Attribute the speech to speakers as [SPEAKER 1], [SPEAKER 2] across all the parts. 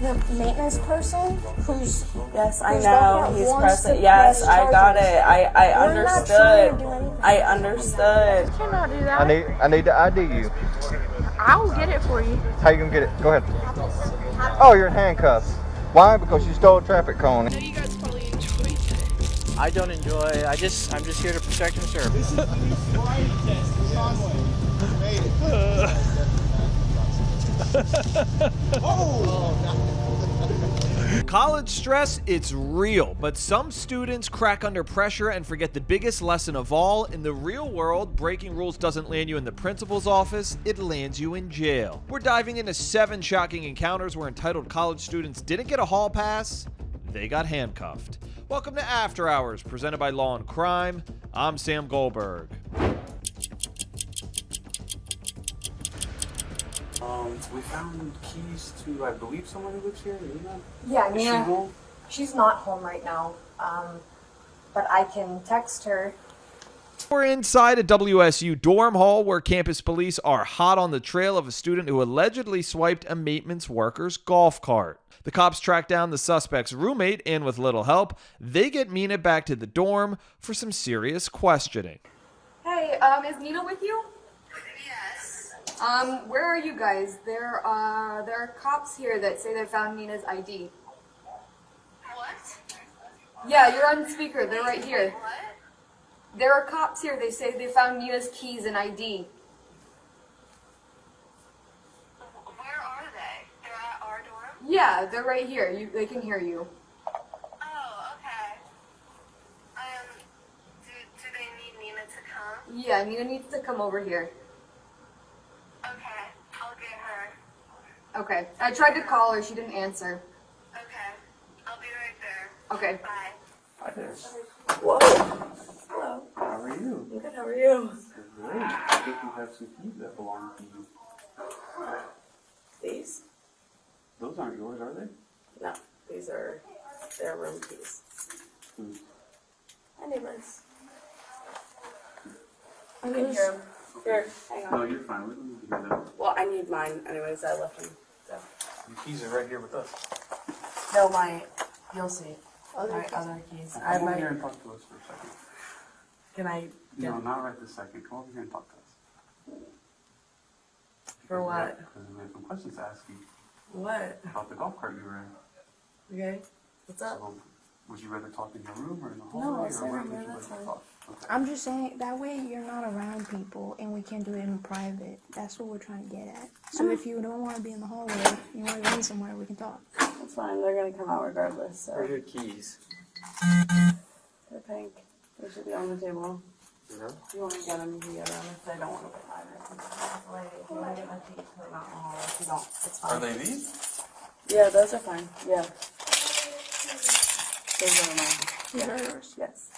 [SPEAKER 1] the maintenance person who's...
[SPEAKER 2] Yes, I
[SPEAKER 1] who's
[SPEAKER 2] know. He's present. Yes, I got it. I understood. I understood.
[SPEAKER 3] You cannot do that.
[SPEAKER 4] I need to ID you.
[SPEAKER 3] I'll get it for you.
[SPEAKER 4] How you gonna get it? Go ahead. Oh, you're in handcuffs. Why? Because you stole a traffic cone.
[SPEAKER 3] I know you guys probably enjoyed it.
[SPEAKER 5] I don't enjoy. I'm just here to protect and serve.
[SPEAKER 6] This is the new flight test for Conway. You made it.
[SPEAKER 7] College stress, it's real, but some students crack under pressure and forget the biggest lesson of all. In the real world, breaking rules doesn't land you in the principal's office, it lands you in jail. We're diving into 7 shocking encounters where entitled college students didn't get a hall pass, they got handcuffed. Welcome to After Hours, presented by Law&Crime. I'm Sam Goldberg.
[SPEAKER 8] We found keys to, I believe, someone who lives here, Nina?
[SPEAKER 1] Yeah,
[SPEAKER 8] Is she
[SPEAKER 1] Nina.
[SPEAKER 8] home?
[SPEAKER 1] She's not home right now, but I can text her.
[SPEAKER 7] We're inside a WSU dorm hall where campus police are hot on the trail of a student who allegedly swiped a maintenance worker's golf cart. The cops track down the suspect's roommate, and with little help, they get Mina back to the dorm for some serious questioning.
[SPEAKER 9] Hey, is Nina with you? Where are you guys? There are cops here that say they found Nina's ID.
[SPEAKER 10] What?
[SPEAKER 9] Yeah, you're on speaker. They're right here.
[SPEAKER 10] What?
[SPEAKER 9] There are cops here. They say they found Nina's keys and ID.
[SPEAKER 10] Where are they? They're at our dorm?
[SPEAKER 9] Yeah, they're right here. They can hear you.
[SPEAKER 10] Oh, okay. Do they need Nina to come?
[SPEAKER 9] Yeah, Nina needs to come over here.
[SPEAKER 10] Okay, I'll get her.
[SPEAKER 9] Okay. I tried to call her. She didn't answer.
[SPEAKER 10] Okay, I'll be right there.
[SPEAKER 9] Okay.
[SPEAKER 10] Bye.
[SPEAKER 8] Hi there.
[SPEAKER 2] Whoa. Hello.
[SPEAKER 8] How are you?
[SPEAKER 2] I'm good. How are you?
[SPEAKER 8] Great. I think you have some keys that belong to you.
[SPEAKER 2] These?
[SPEAKER 8] Those aren't yours, are they?
[SPEAKER 2] No. These are their room keys.
[SPEAKER 8] Whose?
[SPEAKER 2] My neighbors. I can hear them. Here, hang on.
[SPEAKER 8] No, you're fine. We don't need to hear them.
[SPEAKER 2] Well, I need mine anyways. I left them. So.
[SPEAKER 8] Your keys are right here with us.
[SPEAKER 2] No, you'll see. My other keys. I have
[SPEAKER 8] Come over
[SPEAKER 2] my.
[SPEAKER 8] here and talk to us for a second.
[SPEAKER 2] Can I get
[SPEAKER 8] No, not right this second. Come over here and talk to us.
[SPEAKER 2] for what?
[SPEAKER 8] Because we have some questions to ask you
[SPEAKER 2] What?
[SPEAKER 8] about the golf cart you were in.
[SPEAKER 2] Okay. What's up?
[SPEAKER 8] So, would you rather talk in your room or in the
[SPEAKER 2] No,
[SPEAKER 8] hallway,
[SPEAKER 2] I'll
[SPEAKER 8] or
[SPEAKER 2] sit
[SPEAKER 8] where
[SPEAKER 2] in
[SPEAKER 8] would
[SPEAKER 2] here,
[SPEAKER 8] you
[SPEAKER 2] that's
[SPEAKER 8] rather
[SPEAKER 2] fine.
[SPEAKER 8] talk? Okay.
[SPEAKER 1] I'm just saying, that way you're not around people and we can do it in private. That's what we're trying to get at. So if you don't want to be in the hallway, you want to go in somewhere, we can talk.
[SPEAKER 2] That's fine. They're gonna come out regardless. So.
[SPEAKER 5] Where's your keys?
[SPEAKER 2] They're pink. They should be on the table.
[SPEAKER 5] You know?
[SPEAKER 2] If you want to get them, you can get them. If they don't want to get mine, I can just lay. If you want to get my keys, put them out in the hall. If you don't, it's fine.
[SPEAKER 8] Are they these?
[SPEAKER 2] Yeah, those are fine. Yeah. Those are mine.
[SPEAKER 1] These are yours.
[SPEAKER 2] Yes.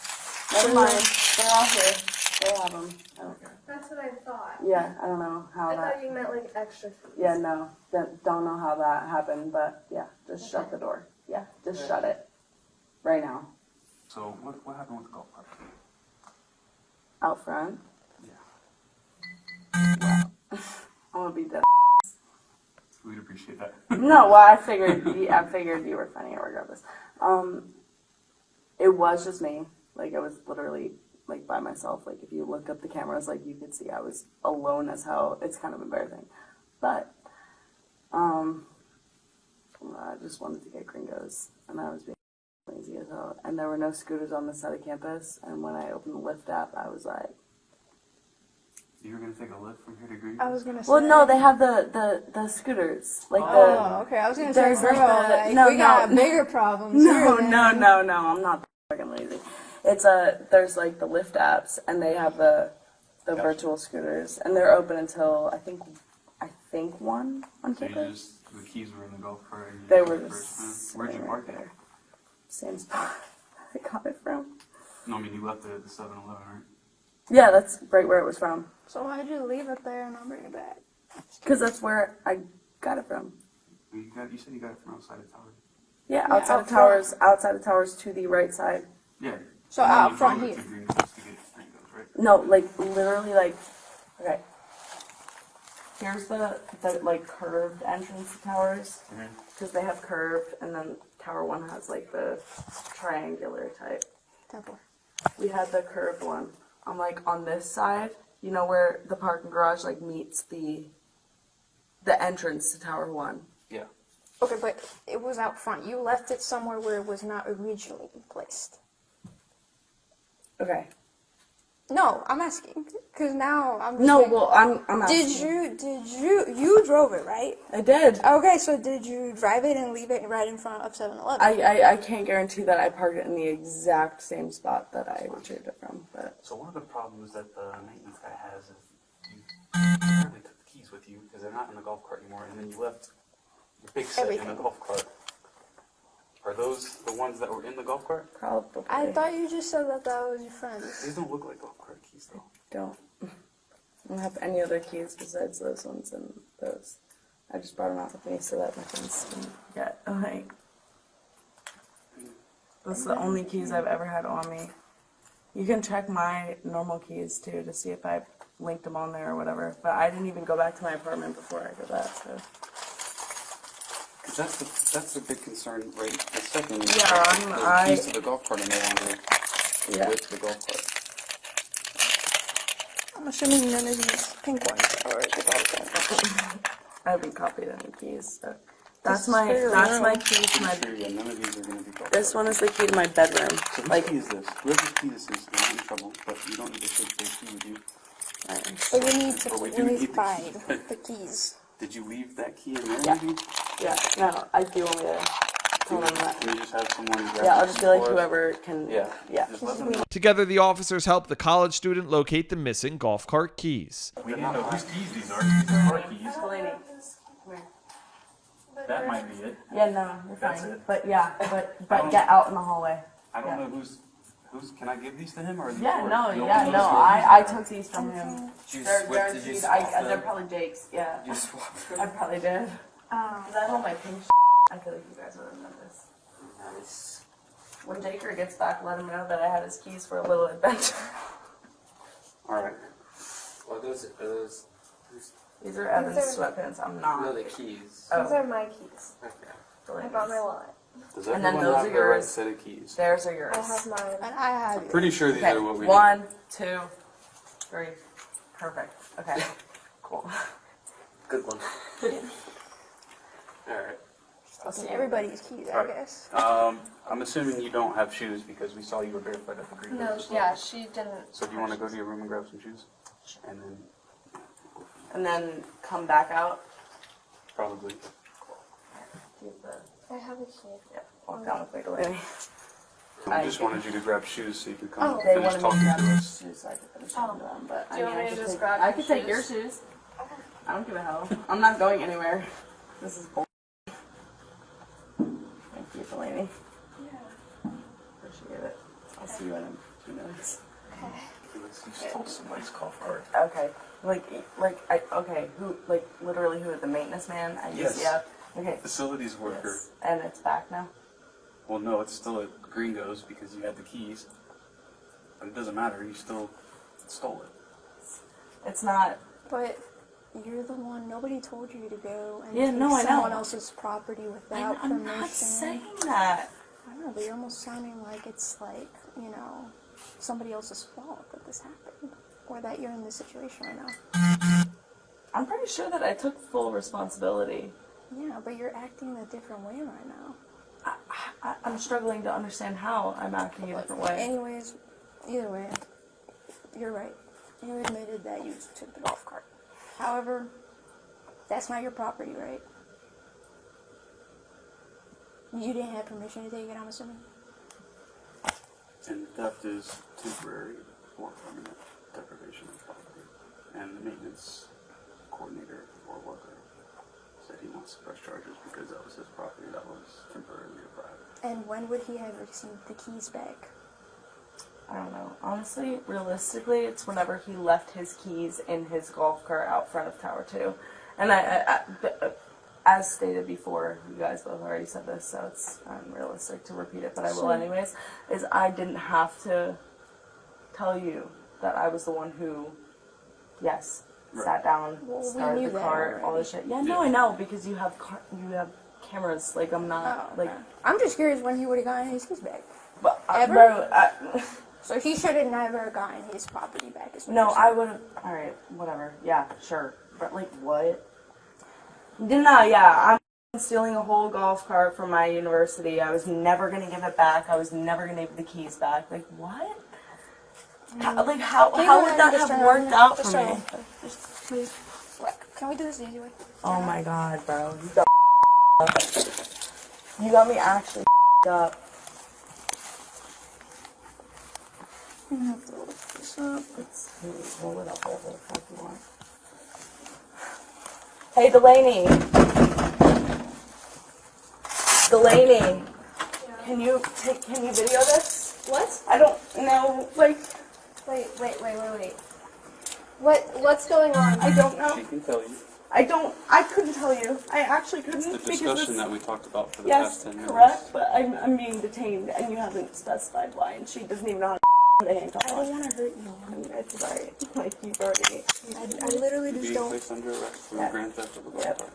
[SPEAKER 2] Never mind. They're all here. They have them. I don't care.
[SPEAKER 9] That's what I thought.
[SPEAKER 2] Yeah, I don't know how that.
[SPEAKER 9] you meant like extra fees.
[SPEAKER 2] Yeah, no. Don't know how that happened, but yeah, just shut the door. Yeah, just shut it. Right now.
[SPEAKER 8] So, what happened with the golf cart?
[SPEAKER 2] Out front.
[SPEAKER 8] Yeah.
[SPEAKER 2] I'm gonna be dead.
[SPEAKER 8] We'd appreciate that.
[SPEAKER 2] No, well, I figured you were funny regardless. It was just me. Like, I was literally, like, by myself. Like, if you look up the cameras, like, you could see I was alone as hell. It's kind of embarrassing. But, I just wanted to get gringos, and I was being lazy as hell. And there were no scooters on this side of campus, and when I opened the Lyft app, I was like...
[SPEAKER 8] You were going to take a lift from here to Green?
[SPEAKER 1] I was going to say.
[SPEAKER 2] Well, no, they have the scooters. Like,
[SPEAKER 1] okay. I was going to say,
[SPEAKER 2] there's like
[SPEAKER 1] girl,
[SPEAKER 2] the-
[SPEAKER 1] like,
[SPEAKER 2] no,
[SPEAKER 1] we got
[SPEAKER 2] no.
[SPEAKER 1] bigger problems.
[SPEAKER 2] No,
[SPEAKER 1] here, man.
[SPEAKER 2] no, I'm not fucking lazy. It's there's like the Lyft apps, and they have the virtual scooters, and they're open until I think 1 on
[SPEAKER 8] So
[SPEAKER 2] campus.
[SPEAKER 8] the keys were in the golf cart and you
[SPEAKER 2] They
[SPEAKER 8] took
[SPEAKER 2] were
[SPEAKER 8] it
[SPEAKER 2] just
[SPEAKER 8] first. Where'd you
[SPEAKER 2] sitting
[SPEAKER 8] park
[SPEAKER 2] right
[SPEAKER 8] it?
[SPEAKER 2] there. Same spot I got it from.
[SPEAKER 8] No, I mean, you left it at the 7-Eleven, right?
[SPEAKER 2] Yeah, that's right where it was from.
[SPEAKER 1] So why'd you leave it there and not bring it back?
[SPEAKER 2] Because that's where I got it from.
[SPEAKER 8] You said you got it from outside of town.
[SPEAKER 2] Yeah,
[SPEAKER 1] Yeah,
[SPEAKER 2] outside
[SPEAKER 1] out
[SPEAKER 2] of towers. Outside of towers to the right side.
[SPEAKER 8] Yeah.
[SPEAKER 1] So
[SPEAKER 8] And then
[SPEAKER 1] out
[SPEAKER 8] you
[SPEAKER 1] front
[SPEAKER 8] drove it
[SPEAKER 1] here.
[SPEAKER 8] to Green Hills to get Green Hills, right?
[SPEAKER 2] No, like literally, like okay. here's the like curved entrance to towers, because they have curved, and then tower 1 has like the triangular type.
[SPEAKER 1] Temple.
[SPEAKER 2] We had the curved one. I'm like on this side, you know where the parking garage like meets the entrance to tower 1.
[SPEAKER 8] Yeah.
[SPEAKER 1] Okay, but it was out front. You left it somewhere where it was not originally placed.
[SPEAKER 2] Okay.
[SPEAKER 1] No, I'm asking because now I'm. Just
[SPEAKER 2] No,
[SPEAKER 1] like,
[SPEAKER 2] well I'm asking.
[SPEAKER 1] Did you drove it, right?
[SPEAKER 2] I did.
[SPEAKER 1] Okay, so did you drive it and leave it right in front of 7-Eleven?
[SPEAKER 2] I can't guarantee that I parked it in the exact same spot that I retrieved it from, but
[SPEAKER 8] So one of the problems that the maintenance guy has is you apparently took the keys with you because they're not in the golf cart anymore, and then you left your big set in the golf cart. Are those the ones that were in the golf cart?
[SPEAKER 2] probably.
[SPEAKER 1] I thought you just said that was your friend's.
[SPEAKER 8] These don't look like golf cart keys though.
[SPEAKER 2] Don't. I don't have any other keys besides those ones and those. I just brought them out with me so that my friends can get like. Those are the only keys I've ever had on me. You can check my normal keys too to see if I linked them on there or whatever. But I didn't even go back to my apartment before I did that. So.
[SPEAKER 8] Because that's the big concern right this second.
[SPEAKER 2] Yeah,
[SPEAKER 8] the keys to the golf cart are no longer with the golf cart.
[SPEAKER 1] I'm assuming none of these pink ones are the golf cart.
[SPEAKER 2] I haven't copied any keys. So.
[SPEAKER 1] This
[SPEAKER 2] That's
[SPEAKER 1] is very
[SPEAKER 2] my
[SPEAKER 1] rare.
[SPEAKER 2] key to my.
[SPEAKER 8] Sure, yeah, none of these are going to be golf
[SPEAKER 2] This
[SPEAKER 8] cart.
[SPEAKER 2] one is the key to my bedroom.
[SPEAKER 8] So whose
[SPEAKER 2] Like,
[SPEAKER 8] key is this? Whoever's key this is, they're not in trouble, but you don't need to take their key with you.
[SPEAKER 1] But you need
[SPEAKER 8] Or we
[SPEAKER 1] to
[SPEAKER 8] do
[SPEAKER 1] really
[SPEAKER 8] need the key.
[SPEAKER 1] find the keys.
[SPEAKER 8] Did you leave that key in there,
[SPEAKER 2] Yeah.
[SPEAKER 8] maybe?
[SPEAKER 2] yeah, no, I do want me to tell them that.
[SPEAKER 8] Can you just have someone grab
[SPEAKER 2] Yeah, I'll
[SPEAKER 8] the
[SPEAKER 2] just
[SPEAKER 8] key
[SPEAKER 2] be like
[SPEAKER 8] for us?
[SPEAKER 2] whoever can.
[SPEAKER 8] Yeah.
[SPEAKER 2] Yeah.
[SPEAKER 8] Just let them know.
[SPEAKER 7] Together, the officers help the college student locate the missing golf cart keys.
[SPEAKER 8] We need to know whose keys these are. These are our keys.
[SPEAKER 2] Delaney, come here.
[SPEAKER 8] That might be it.
[SPEAKER 2] Yeah, no, you're
[SPEAKER 8] That's
[SPEAKER 2] fine.
[SPEAKER 8] it.
[SPEAKER 2] But yeah, but get out in the hallway.
[SPEAKER 8] I don't know who's. Can I give these to him or? Are these
[SPEAKER 2] Yeah,
[SPEAKER 8] yours?
[SPEAKER 2] no,
[SPEAKER 8] You
[SPEAKER 2] yeah,
[SPEAKER 8] open
[SPEAKER 2] no.
[SPEAKER 8] those?
[SPEAKER 2] I took these from him.
[SPEAKER 5] Did you
[SPEAKER 2] They're
[SPEAKER 5] swap? Did you
[SPEAKER 2] guaranteed.
[SPEAKER 5] swap
[SPEAKER 2] They're
[SPEAKER 5] them?
[SPEAKER 2] probably Jake's. Yeah.
[SPEAKER 5] Did you swap them?
[SPEAKER 2] I probably did. Cause I had all my pink. I feel like you guys would remember this.
[SPEAKER 5] Nice.
[SPEAKER 2] When Jaker gets back, let him know that I had his keys for a little adventure.
[SPEAKER 8] All right.
[SPEAKER 5] Well, those
[SPEAKER 2] These are Evan's sweatpants. I'm not.
[SPEAKER 5] no, the keys.
[SPEAKER 2] Oh.
[SPEAKER 9] These are my keys.
[SPEAKER 5] Okay.
[SPEAKER 9] I brought my wallet.
[SPEAKER 8] Does
[SPEAKER 2] And
[SPEAKER 8] everyone
[SPEAKER 2] then those
[SPEAKER 8] have
[SPEAKER 2] are
[SPEAKER 8] their right
[SPEAKER 2] yours.
[SPEAKER 8] set of keys?
[SPEAKER 2] Theirs are yours.
[SPEAKER 9] I have mine.
[SPEAKER 1] And I have it.
[SPEAKER 8] Pretty sure these
[SPEAKER 2] Okay,
[SPEAKER 8] are what we
[SPEAKER 2] 1, 2, 3. Perfect. Okay. Cool.
[SPEAKER 5] Good one.
[SPEAKER 8] need. All right.
[SPEAKER 2] I'll see you.
[SPEAKER 1] Everybody's keys, I
[SPEAKER 8] Alright.
[SPEAKER 1] guess.
[SPEAKER 8] I'm assuming you don't have shoes because we saw you were barefoot at the green.
[SPEAKER 9] No,
[SPEAKER 8] Rose.
[SPEAKER 9] yeah, she didn't.
[SPEAKER 8] So do you want to go to your room and grab some shoes? And then
[SPEAKER 2] And then come back out.
[SPEAKER 8] probably.
[SPEAKER 9] I have a key.
[SPEAKER 2] Yeah, walk down with me, Delaney.
[SPEAKER 8] I just wanted you to grab shoes so you could come
[SPEAKER 2] They
[SPEAKER 8] finish
[SPEAKER 2] wanted me to
[SPEAKER 8] talking
[SPEAKER 2] grab
[SPEAKER 8] to
[SPEAKER 2] your
[SPEAKER 8] us.
[SPEAKER 2] shoes so I could finish talking to them, but
[SPEAKER 9] Do you want me
[SPEAKER 2] I
[SPEAKER 9] to
[SPEAKER 2] could
[SPEAKER 9] just
[SPEAKER 2] take,
[SPEAKER 9] grab
[SPEAKER 2] I
[SPEAKER 9] your
[SPEAKER 2] could take your
[SPEAKER 9] shoes?
[SPEAKER 2] shoes. I don't give a hell. I'm not going anywhere. This is bull. Thank you, Delaney. Yeah. Appreciate it. I'll see you in a few minutes.
[SPEAKER 8] You stole somebody's golf cart.
[SPEAKER 2] Okay. Who, literally who, the maintenance man at
[SPEAKER 8] Yes.
[SPEAKER 2] UCF? Okay.
[SPEAKER 8] Facilities worker.
[SPEAKER 2] Yes. And it's back now?
[SPEAKER 8] Well, no, it's still at Gringo's because you had the keys. But it doesn't matter. You still stole it.
[SPEAKER 2] It's not.
[SPEAKER 1] But you're the one. Nobody told you to go and
[SPEAKER 2] Yeah,
[SPEAKER 1] take
[SPEAKER 2] no, I know.
[SPEAKER 1] someone else's property without
[SPEAKER 2] I'm
[SPEAKER 1] permission.
[SPEAKER 2] not saying that.
[SPEAKER 1] I don't know, but you're almost sounding like it's like, somebody else's fault that this happened. Or that you're in this situation right now.
[SPEAKER 2] I'm pretty sure that I took full responsibility.
[SPEAKER 1] Yeah, but you're acting a different way right now.
[SPEAKER 2] I'm struggling to understand how I'm acting a different way.
[SPEAKER 1] Anyways, either way, you're right. You admitted that you took the golf cart. However, that's not your property, right? You didn't have permission to take it, I'm assuming?
[SPEAKER 8] And theft is temporary or permanent deprivation of property. And the maintenance coordinator or worker said he wants to press charges because that was his property that was temporarily deprived.
[SPEAKER 1] And when would he have received the keys back?
[SPEAKER 2] I don't know. Honestly, realistically, it's whenever he left his keys in his golf cart out front of Tower 2. And as stated before, you guys both already said this, so it's unrealistic to repeat it, but I will anyways, is I didn't have to tell you that I was the one who, yes, sat down,
[SPEAKER 1] Well, we
[SPEAKER 2] started
[SPEAKER 1] knew
[SPEAKER 2] the
[SPEAKER 1] that
[SPEAKER 2] car, all
[SPEAKER 1] already.
[SPEAKER 2] this shit. Yeah, no, I know, because you have cameras. Like, I'm not,
[SPEAKER 1] Oh, okay. I'm just curious when he would have gotten his keys back.
[SPEAKER 2] but,
[SPEAKER 1] Ever?
[SPEAKER 2] bro,
[SPEAKER 1] So he should have never gotten his property back. Is what
[SPEAKER 2] no,
[SPEAKER 1] you're
[SPEAKER 2] I
[SPEAKER 1] saying.
[SPEAKER 2] would have, alright, whatever, yeah, sure. But, like, what? No, yeah, I'm stealing a whole golf cart from my university. I was never gonna give it back. I was never gonna give the keys back. Like, what? How
[SPEAKER 1] Can you
[SPEAKER 2] how
[SPEAKER 1] go
[SPEAKER 2] would
[SPEAKER 1] ahead
[SPEAKER 2] that
[SPEAKER 1] and just
[SPEAKER 2] have
[SPEAKER 1] turn
[SPEAKER 2] worked
[SPEAKER 1] around?
[SPEAKER 2] out
[SPEAKER 1] Just
[SPEAKER 2] for
[SPEAKER 1] turn
[SPEAKER 2] me?
[SPEAKER 1] around. Just please. Look, can we do this the easy way?
[SPEAKER 2] Oh my god, bro. You got me actually up.
[SPEAKER 1] I'm gonna have to look this up.
[SPEAKER 2] Let's roll it up whatever the fuck you want. Hey, Delaney. Delaney. Can you video this?
[SPEAKER 9] What?
[SPEAKER 2] I don't know, like,
[SPEAKER 9] Wait. What's going on?
[SPEAKER 2] I don't know.
[SPEAKER 8] She can tell you.
[SPEAKER 2] I couldn't tell you. I actually couldn't.
[SPEAKER 8] The
[SPEAKER 2] because
[SPEAKER 8] discussion
[SPEAKER 2] it's,
[SPEAKER 8] that we talked about for the
[SPEAKER 2] yes,
[SPEAKER 8] past 10 minutes.
[SPEAKER 2] correct, but I'm being detained and you haven't specified why, and she doesn't even know how to put a handcuff
[SPEAKER 1] I
[SPEAKER 2] on.
[SPEAKER 1] don't want to hurt you.
[SPEAKER 2] It's right. Like, you've already.
[SPEAKER 1] I literally
[SPEAKER 8] You're
[SPEAKER 1] just
[SPEAKER 8] being
[SPEAKER 1] don't.
[SPEAKER 8] placed under arrest for
[SPEAKER 2] Yeah.
[SPEAKER 8] grand theft of a golf
[SPEAKER 2] Yep.
[SPEAKER 8] cart.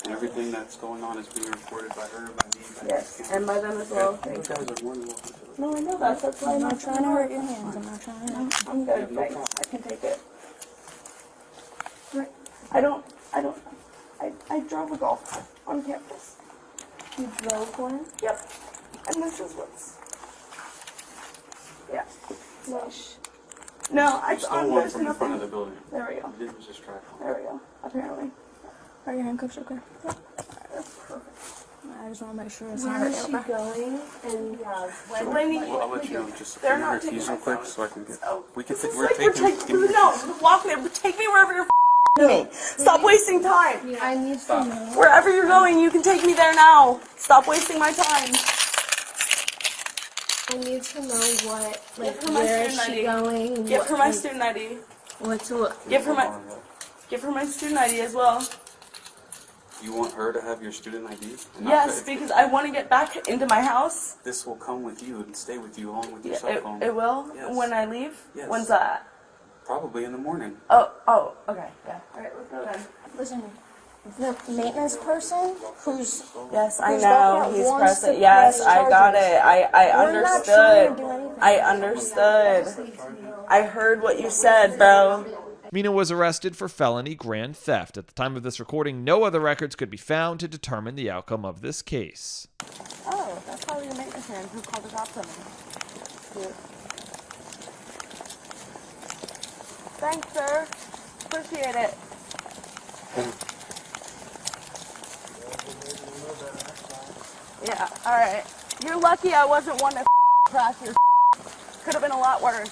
[SPEAKER 8] And everything that's going on is being recorded by her, by me, by
[SPEAKER 2] Yes,
[SPEAKER 8] these
[SPEAKER 2] and by them as well.
[SPEAKER 8] cameras.
[SPEAKER 2] Thank
[SPEAKER 8] You
[SPEAKER 2] you.
[SPEAKER 8] guys are more than welcome to it.
[SPEAKER 2] No, I know that. That's why
[SPEAKER 1] I'm
[SPEAKER 2] I'm
[SPEAKER 1] not trying to hurt your hands. I'm not trying to.
[SPEAKER 2] I'm good. Thanks. I can take it. Right. I drove a golf cart on campus.
[SPEAKER 9] You drove one?
[SPEAKER 2] Yep. And this is what's. Yeah. No, I
[SPEAKER 8] You stole one
[SPEAKER 2] there's
[SPEAKER 8] from the front of
[SPEAKER 2] nothing.
[SPEAKER 8] the building.
[SPEAKER 2] There we go.
[SPEAKER 8] You didn't just try one.
[SPEAKER 2] There we go. Apparently.
[SPEAKER 1] Are your handcuffs okay?
[SPEAKER 2] That's perfect.
[SPEAKER 1] I just want to make sure it's
[SPEAKER 9] Where
[SPEAKER 1] not
[SPEAKER 9] is she going? And
[SPEAKER 2] Delaney,
[SPEAKER 8] Well, I'll let you know just
[SPEAKER 2] They're
[SPEAKER 8] give me her
[SPEAKER 2] not taking
[SPEAKER 8] keys
[SPEAKER 2] my
[SPEAKER 8] real quick
[SPEAKER 2] phone.
[SPEAKER 8] so I can get.
[SPEAKER 2] Oh.
[SPEAKER 8] We can
[SPEAKER 2] It's
[SPEAKER 8] take.
[SPEAKER 2] like
[SPEAKER 8] We're
[SPEAKER 2] you're
[SPEAKER 8] taking.
[SPEAKER 2] taking.
[SPEAKER 8] Give me your
[SPEAKER 2] No, walk there. Take me wherever you're me. Stop wasting time.
[SPEAKER 9] I need to know.
[SPEAKER 2] Wherever you're going, you can take me there now. Stop wasting my time.
[SPEAKER 9] I need to know what, like,
[SPEAKER 2] Give her my
[SPEAKER 9] where is
[SPEAKER 2] student
[SPEAKER 9] she
[SPEAKER 2] ID.
[SPEAKER 9] going?
[SPEAKER 2] Give
[SPEAKER 9] what,
[SPEAKER 2] her my
[SPEAKER 9] like,
[SPEAKER 2] student ID.
[SPEAKER 9] What's what?
[SPEAKER 2] Give her my student ID as well.
[SPEAKER 8] You want her to have your student ID? And not
[SPEAKER 2] Yes,
[SPEAKER 8] the-
[SPEAKER 2] because I want to get back into my house.
[SPEAKER 8] This will come with you and stay with you along with your
[SPEAKER 2] Yeah,
[SPEAKER 8] cell phone.
[SPEAKER 2] it will
[SPEAKER 8] Yes.
[SPEAKER 2] when I leave.
[SPEAKER 8] Yes.
[SPEAKER 2] When's that?
[SPEAKER 8] Probably in the morning.
[SPEAKER 2] Oh, okay, yeah. All right, let's go then.
[SPEAKER 1] Listen, the maintenance person who's
[SPEAKER 2] Yes, I
[SPEAKER 1] Who's
[SPEAKER 2] know
[SPEAKER 1] that
[SPEAKER 2] he's
[SPEAKER 1] wants
[SPEAKER 2] present.
[SPEAKER 1] to
[SPEAKER 2] Yes,
[SPEAKER 1] press
[SPEAKER 2] I got
[SPEAKER 1] charges?
[SPEAKER 2] it. I
[SPEAKER 1] We're not trying to do
[SPEAKER 2] understood.
[SPEAKER 1] anything.
[SPEAKER 2] I understood. I heard what you said, bro.
[SPEAKER 7] Mina was arrested for felony grand theft. At the time of this recording, no other records could be found to determine the outcome of this case.
[SPEAKER 2] Oh, that's probably your maintenance man who called the cops on me. Thanks, sir. Appreciate it. Yeah, alright. You're lucky I wasn't one that crash your Could have been a lot worse.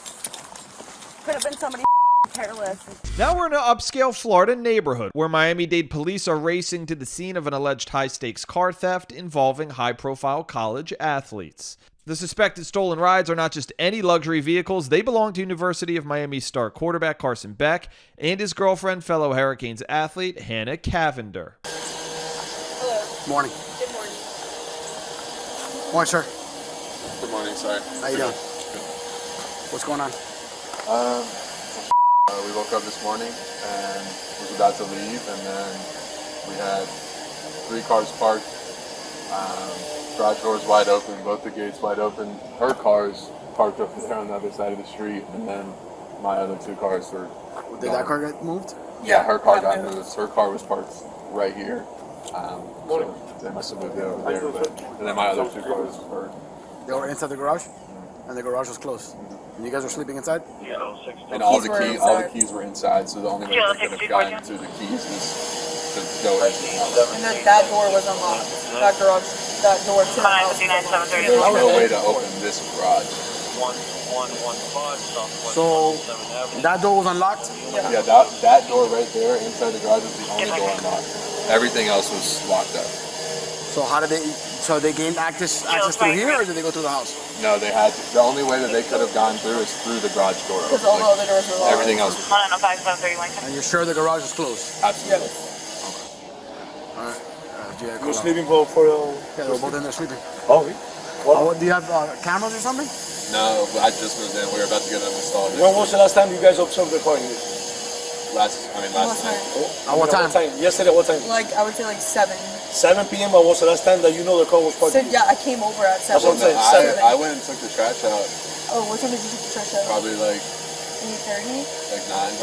[SPEAKER 2] Could have been somebody careless.
[SPEAKER 7] Now we're in an upscale Florida neighborhood where Miami-Dade police are racing to the scene of an alleged high-stakes car theft involving high-profile college athletes. The suspected stolen rides are not just any luxury vehicles. They belong to University of Miami star quarterback Carson Beck and his girlfriend, fellow Hurricanes athlete Hannah Cavender.
[SPEAKER 11] Morning.
[SPEAKER 2] Good morning.
[SPEAKER 11] Morning, sir.
[SPEAKER 5] Good morning, sorry.
[SPEAKER 11] How you doing? What's going on?
[SPEAKER 5] We woke up this morning and was about to leave, and then we had 3 cars parked. Garage doors wide open, both the gates wide open. Her car's parked over there on the other side of the street, and then my other 2 cars were
[SPEAKER 11] Did that car get moved?
[SPEAKER 5] Yeah, her car got moved. Her car was parked right here. So they must have moved it over there. And then my other 2 cars were...
[SPEAKER 11] They were inside the garage, and the garage was closed. And you guys were sleeping inside?
[SPEAKER 5] And all the keys were inside, so the only way they could have gotten to the keys is to go into the house.
[SPEAKER 2] And then that door was unlocked. That door to the house.
[SPEAKER 5] There was no way to open this garage.
[SPEAKER 11] So that door was unlocked?
[SPEAKER 5] Yeah, that door right there inside the garage was the only door unlocked. Everything else was locked up.
[SPEAKER 11] So how did they? So they gained access through here, or did they go through the house?
[SPEAKER 5] No, they had to. The only way that they could have gone through is through the garage door.
[SPEAKER 2] Because all the other doors were locked.
[SPEAKER 5] Everything else was
[SPEAKER 11] And you're sure the garage is closed?
[SPEAKER 5] absolutely.
[SPEAKER 11] All right.
[SPEAKER 6] You're sleeping for
[SPEAKER 11] Yeah, they were both in there sleeping.
[SPEAKER 6] Oh,
[SPEAKER 11] What, do you have cameras or something?
[SPEAKER 5] No, but I just moved in. We were about to get them installed.
[SPEAKER 6] when was the last time you guys observed the car?
[SPEAKER 5] Last night.
[SPEAKER 11] At what time?
[SPEAKER 12] Yesterday, what time?
[SPEAKER 13] Like, I would say like 7.
[SPEAKER 12] 7 p.m. What was the last time that you know the car was parked?
[SPEAKER 13] So, yeah, I came over at 7.
[SPEAKER 12] That's what I'm saying.
[SPEAKER 5] I went and took the trash out.
[SPEAKER 13] Oh, what time did you take the trash out?
[SPEAKER 5] Probably like
[SPEAKER 13] 8:30?
[SPEAKER 5] like 9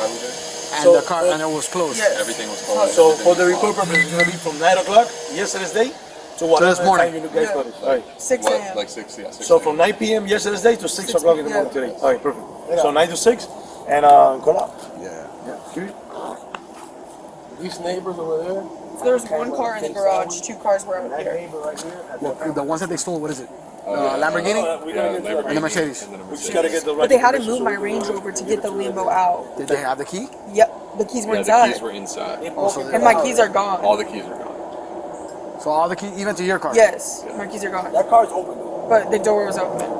[SPEAKER 5] probably.
[SPEAKER 11] And it was closed.
[SPEAKER 13] Yes.
[SPEAKER 5] Everything was closed.
[SPEAKER 12] So for the record purpose, it's gonna be from 9 o'clock yesterday's day to whatever
[SPEAKER 11] this morning.
[SPEAKER 12] time you guys got it. All right.
[SPEAKER 13] 6 a.m.
[SPEAKER 5] Like 6, yeah. 6
[SPEAKER 12] So from 9 p.m. yesterday's day to 6 o'clock in the morning today. All right, perfect. So 9 to 6, and call out.
[SPEAKER 5] Yeah.
[SPEAKER 12] These neighbors over there.
[SPEAKER 13] So there was one car in the garage, 2 cars were over here.
[SPEAKER 11] Well, the ones that they stole, what is it?
[SPEAKER 5] Yeah.
[SPEAKER 11] Lamborghini?
[SPEAKER 5] Lamborghini.
[SPEAKER 11] And the Mercedes.
[SPEAKER 12] We just gotta get the right.
[SPEAKER 13] But they had to move my Range Rover to get the Lambo out.
[SPEAKER 11] Did they have the key?
[SPEAKER 13] Yep, the keys were
[SPEAKER 5] Yeah,
[SPEAKER 13] inside.
[SPEAKER 5] the keys were inside.
[SPEAKER 13] And my keys are gone.
[SPEAKER 5] All the keys are gone.
[SPEAKER 11] So all the keys, even to your car?
[SPEAKER 13] Yes, my keys are gone.
[SPEAKER 12] That car's open though.
[SPEAKER 13] But the door was open.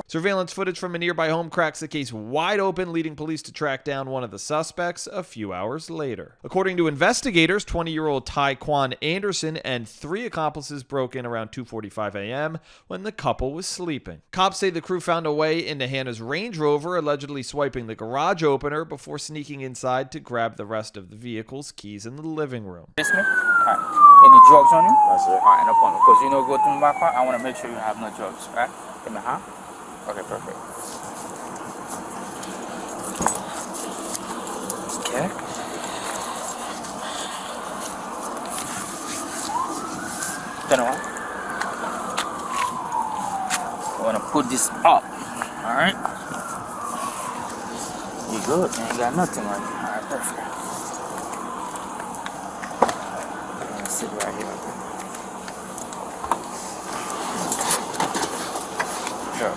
[SPEAKER 7] Surveillance footage from a nearby home cracks the case wide open, leading police to track down one of the suspects a few hours later. According to investigators, 20-year-old Chacon Anderson and 3 accomplices broke in around 2:45 a.m. when the couple was sleeping. Cops say the crew found a way into Hannah's Range Rover, allegedly swiping the garage opener before sneaking inside to grab the rest of the vehicle's keys in the living room.
[SPEAKER 14] Yes, ma'am. Any drugs on you? That's it. Alright, no problem. Because you know, go through my car, I want to make sure you have no drugs, right? Give me, huh? Okay, perfect. Okay. Turn around. I want to put this up. Alright? You good? You ain't got nothing on you. Alright, perfect. Sit right here. Sure.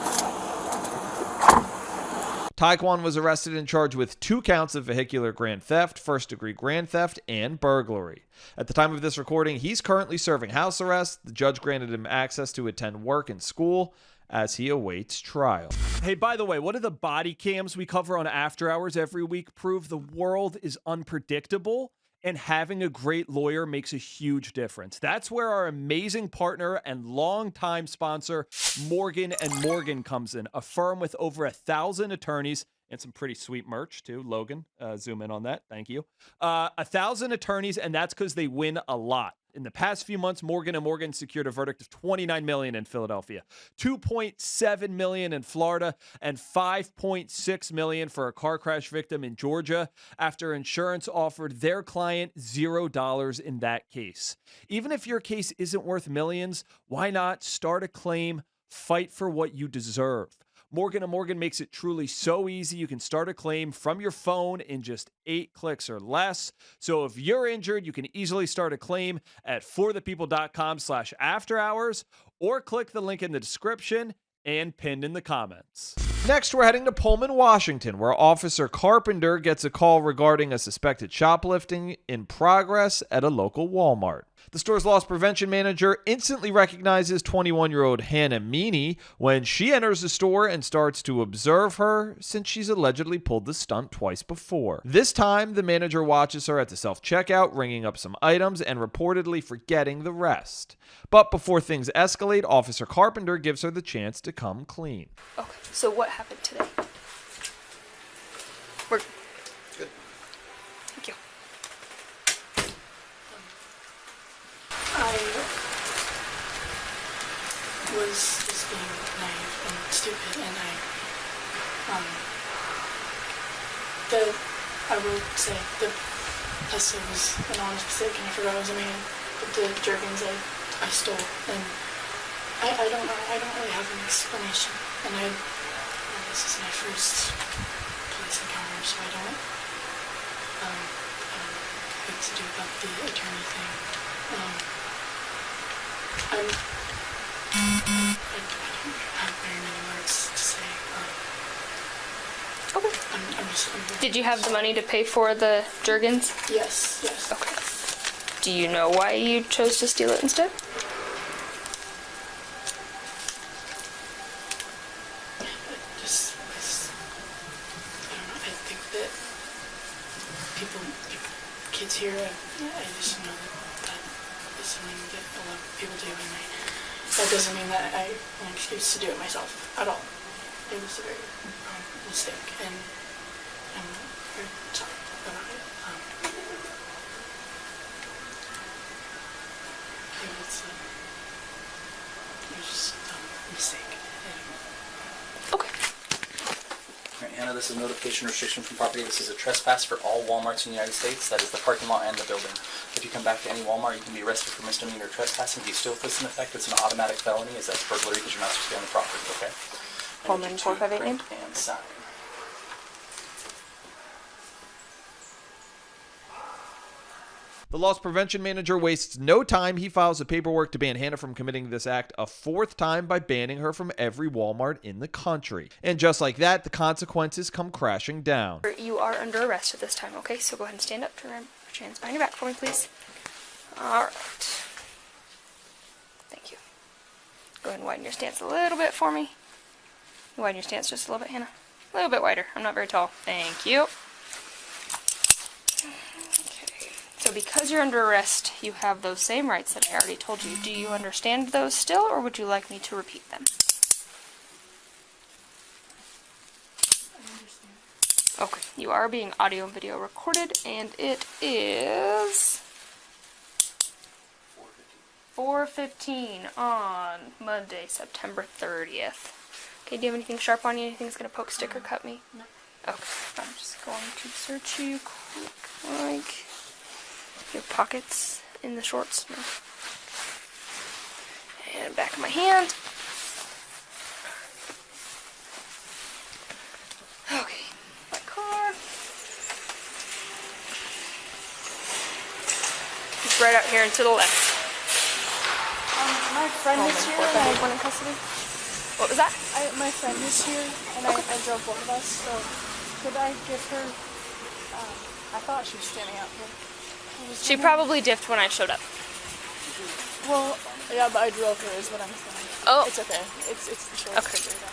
[SPEAKER 7] Chacon was arrested and charged with 2 counts of vehicular grand theft, first-degree grand theft, and burglary. At the time of this recording, he's currently serving house arrest. The judge granted him access to attend work and school as he awaits trial. Hey, by the way, what do the body cams we cover on After Hours every week prove? The world is unpredictable, and having a great lawyer makes a huge difference. That's where our amazing partner and longtime sponsor, Morgan & Morgan, comes in, a firm with over 1,000 attorneys and some pretty sweet merch, too. Logan, zoom in on that. Thank you. 1,000 attorneys, and that's because they win a lot. In the past few months, Morgan & Morgan secured a verdict of $29 million in Philadelphia, $2.7 million in Florida, and $5.6 million for a car crash victim in Georgia after insurance offered their client $0 in that case. Even if your case isn't worth millions, why not start a claim, fight for what you deserve? Morgan & Morgan makes it truly so easy. You can start a claim from your phone in just 8 clicks or less. So if you're injured, you can easily start a claim at forthepeople.com/afterhours or click the link in the description and pinned in the comments. Next, we're heading to Pullman, Washington, where Officer Carpenter gets a call regarding a suspected shoplifting in progress at a local Walmart. The store's loss prevention manager instantly recognizes 21-year-old Hannah Meany when she enters the store and starts to observe her since she's allegedly pulled the stunt twice before. This time, the manager watches her at the self-checkout, ringing up some items and reportedly forgetting the rest. But before things escalate, Officer Carpenter gives her the chance to come clean.
[SPEAKER 3] Okay, so what happened today? We're good. Thank you. I was just being naive and stupid, and I will say the pestle was an honest mistake, and I forgot it was a man. But the Jergens I stole, and I don't know. I don't really have an explanation, and this is my first police encounter, so I don't know what to do about the attorney thing. I don't have very many words to say. Okay. I'm
[SPEAKER 15] Did you have the money to pay for the Jergens?
[SPEAKER 3] Yes.
[SPEAKER 15] Okay. Do you know why you chose to steal it instead?
[SPEAKER 3] I think that kids here, I just know that is something that a lot of people do, and that doesn't mean that I have an excuse to do it myself at all. It was a very wrong mistake, and I'm very sorry about it. It's it was just a mistake.
[SPEAKER 15] Okay.
[SPEAKER 14] All right, Hannah, this is a notification restriction from property. This is a trespass for all Walmarts in the United States. That is the parking lot and the building. If you come back to any Walmart, you can be arrested for misdemeanor trespassing. If you still with this in effect, it's an automatic felony, as that's burglary because you're not supposed to be on the property, okay?
[SPEAKER 15] Pullman 458 name?
[SPEAKER 14] And sign.
[SPEAKER 7] The loss prevention manager wastes no time. He files the paperwork to ban Hannah from committing this act a 4th time by banning her from every Walmart in the country. And just like that, the consequences come crashing down.
[SPEAKER 15] You are under arrest at this time, okay? So go ahead and stand up. Turn around. Put your hands behind your back for me, please. All right. Thank you. Go ahead and widen your stance a little bit for me. Widen your stance just a little bit, Hannah. A little bit wider. I'm not very tall. Thank you. So because you're under arrest, you have those same rights that I already told you. Do you understand those still, or would you like me to repeat them?
[SPEAKER 3] I understand.
[SPEAKER 15] Okay, you are being audio and video recorded, and it is 4:15 on Monday, September 30th. Okay, do you have anything sharp on you? Anything that's going to poke, stick, or cut me?
[SPEAKER 3] No.
[SPEAKER 15] Okay, I'm just going to search you quick, like... Your pockets in the shorts. No. And back of my hand. Okay, my car. It's right out here and to the left.
[SPEAKER 3] My friend is here. And
[SPEAKER 15] One in custody. What was that?
[SPEAKER 3] my friend is here, and I drove both of us. So could I give her? I thought she was standing out here.
[SPEAKER 15] She probably diffed when I showed up.
[SPEAKER 3] Well, yeah, but I drove her is what I'm saying.
[SPEAKER 15] Oh.
[SPEAKER 3] It's okay. It's she'll figure it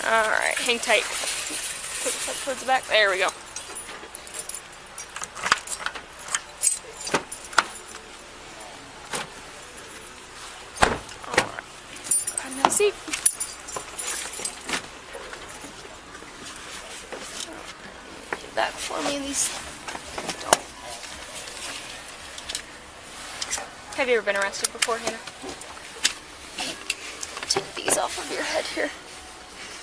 [SPEAKER 3] out.
[SPEAKER 15] Alright, hang tight. Put the foot towards the back. There we go. Alright. Go ahead and have a seat. Get that for me, these. Have you ever been arrested before, Hannah? Take these off of your head here.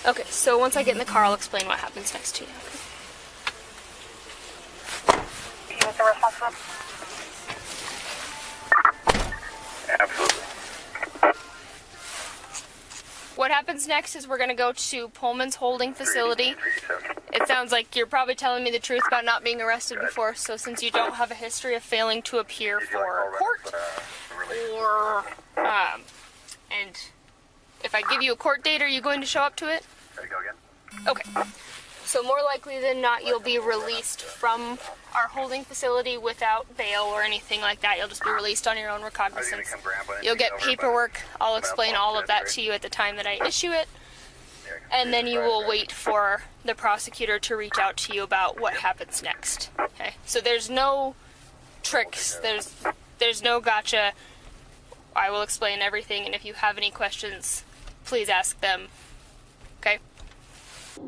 [SPEAKER 15] Okay, so once I get in the car, I'll explain what happens next to you.
[SPEAKER 16] Okay? Absolutely.
[SPEAKER 15] What happens next is we're going to go to Pullman's holding facility. It sounds like you're probably telling me the truth about not being arrested before, so since you don't have a history of failing to appear for court, or, and if I give you a court date, are you going to show up to it?
[SPEAKER 16] Ready to go again?
[SPEAKER 15] Okay. So more likely than not, you'll be released from our holding facility without bail or anything like that. You'll just be released on your own recognizance. You'll get paperwork. I'll explain all of that to you at the time that I issue it. And then you will wait for the prosecutor to reach out to you about what happens next. Okay? So there's no tricks. There's no gotcha. I will explain everything, and if you have any questions, please ask them. Okay?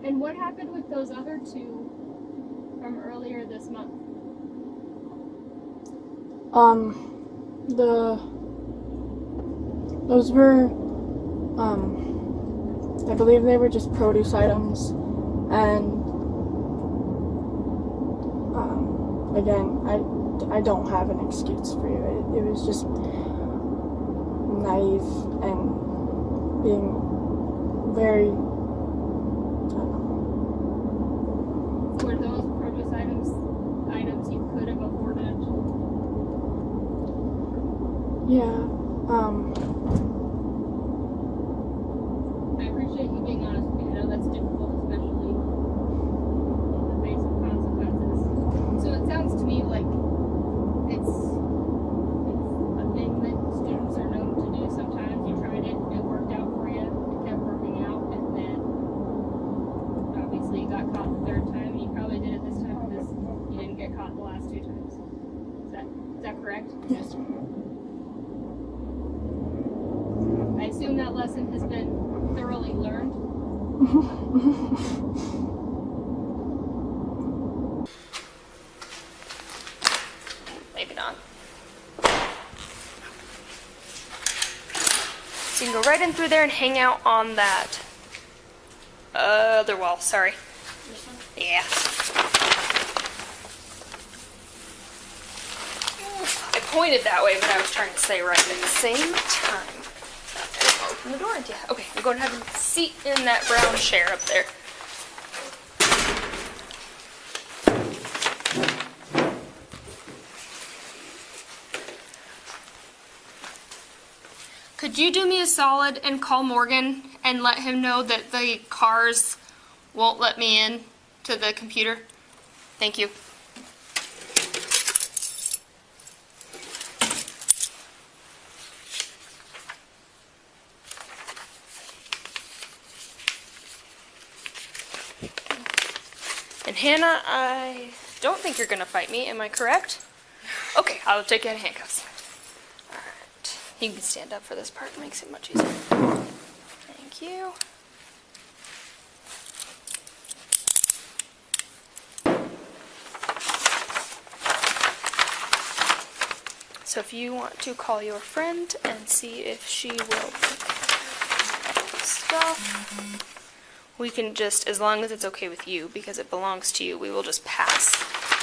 [SPEAKER 17] And what happened with those other two from earlier this month?
[SPEAKER 3] Those were, I believe they were just produce items, and, again, I don't have an excuse for you. It was just naive and being very,
[SPEAKER 17] Were those produce items you could have afforded?
[SPEAKER 3] yeah,
[SPEAKER 17] I appreciate you being honest with me. I know that's difficult, especially in the face of consequences. So it sounds to me like it's a thing that students are known to do sometimes. You tried it, it worked out for you, it kept working out, and then obviously you got caught the third time, and you probably did it this time because you didn't get caught the last two times. Is that correct?
[SPEAKER 3] yes.
[SPEAKER 17] I assume that lesson has been thoroughly learned.
[SPEAKER 15] Maybe not. can go right in through there and hang out on that other wall. Sorry. Yeah. I pointed that way, but I was trying to say right at the same time. Open the door into you. Okay, I'm going to have a seat in that brown chair up there. Could you do me a solid and call Morgan and let him know that the cars won't let me in to the computer? Thank you. And Hannah, I don't think you're gonna fight me, am I correct? Okay, I'll take you out of handcuffs. Alright, you can stand up for this part, it makes it much easier. Thank you. So if you want to call your friend and see if she will pick stuff, we can just, as long as it's okay with you, because it belongs to you, we will just pass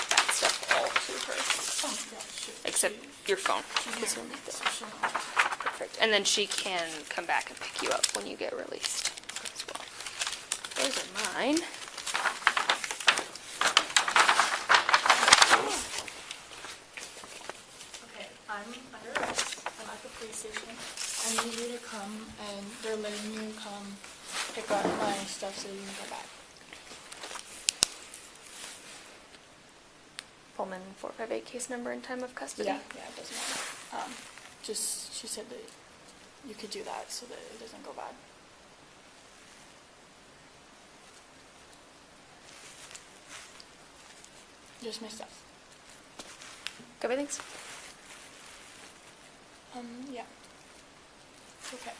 [SPEAKER 15] that stuff all to her. Except your phone, because you'll need that. Perfect. And then she can come back and pick you up when you get released as well. Those are mine.
[SPEAKER 3] Okay, I'm under arrest. I'm at the police station. I need you to come, and they're letting you come pick up my stuff so you can go back.
[SPEAKER 15] Pullman 458 case number and time of custody?
[SPEAKER 3] Yeah, it doesn't matter. She said that you could do that so that it doesn't go bad. Just my stuff.
[SPEAKER 15] Got everything?
[SPEAKER 3] Yeah. Okay.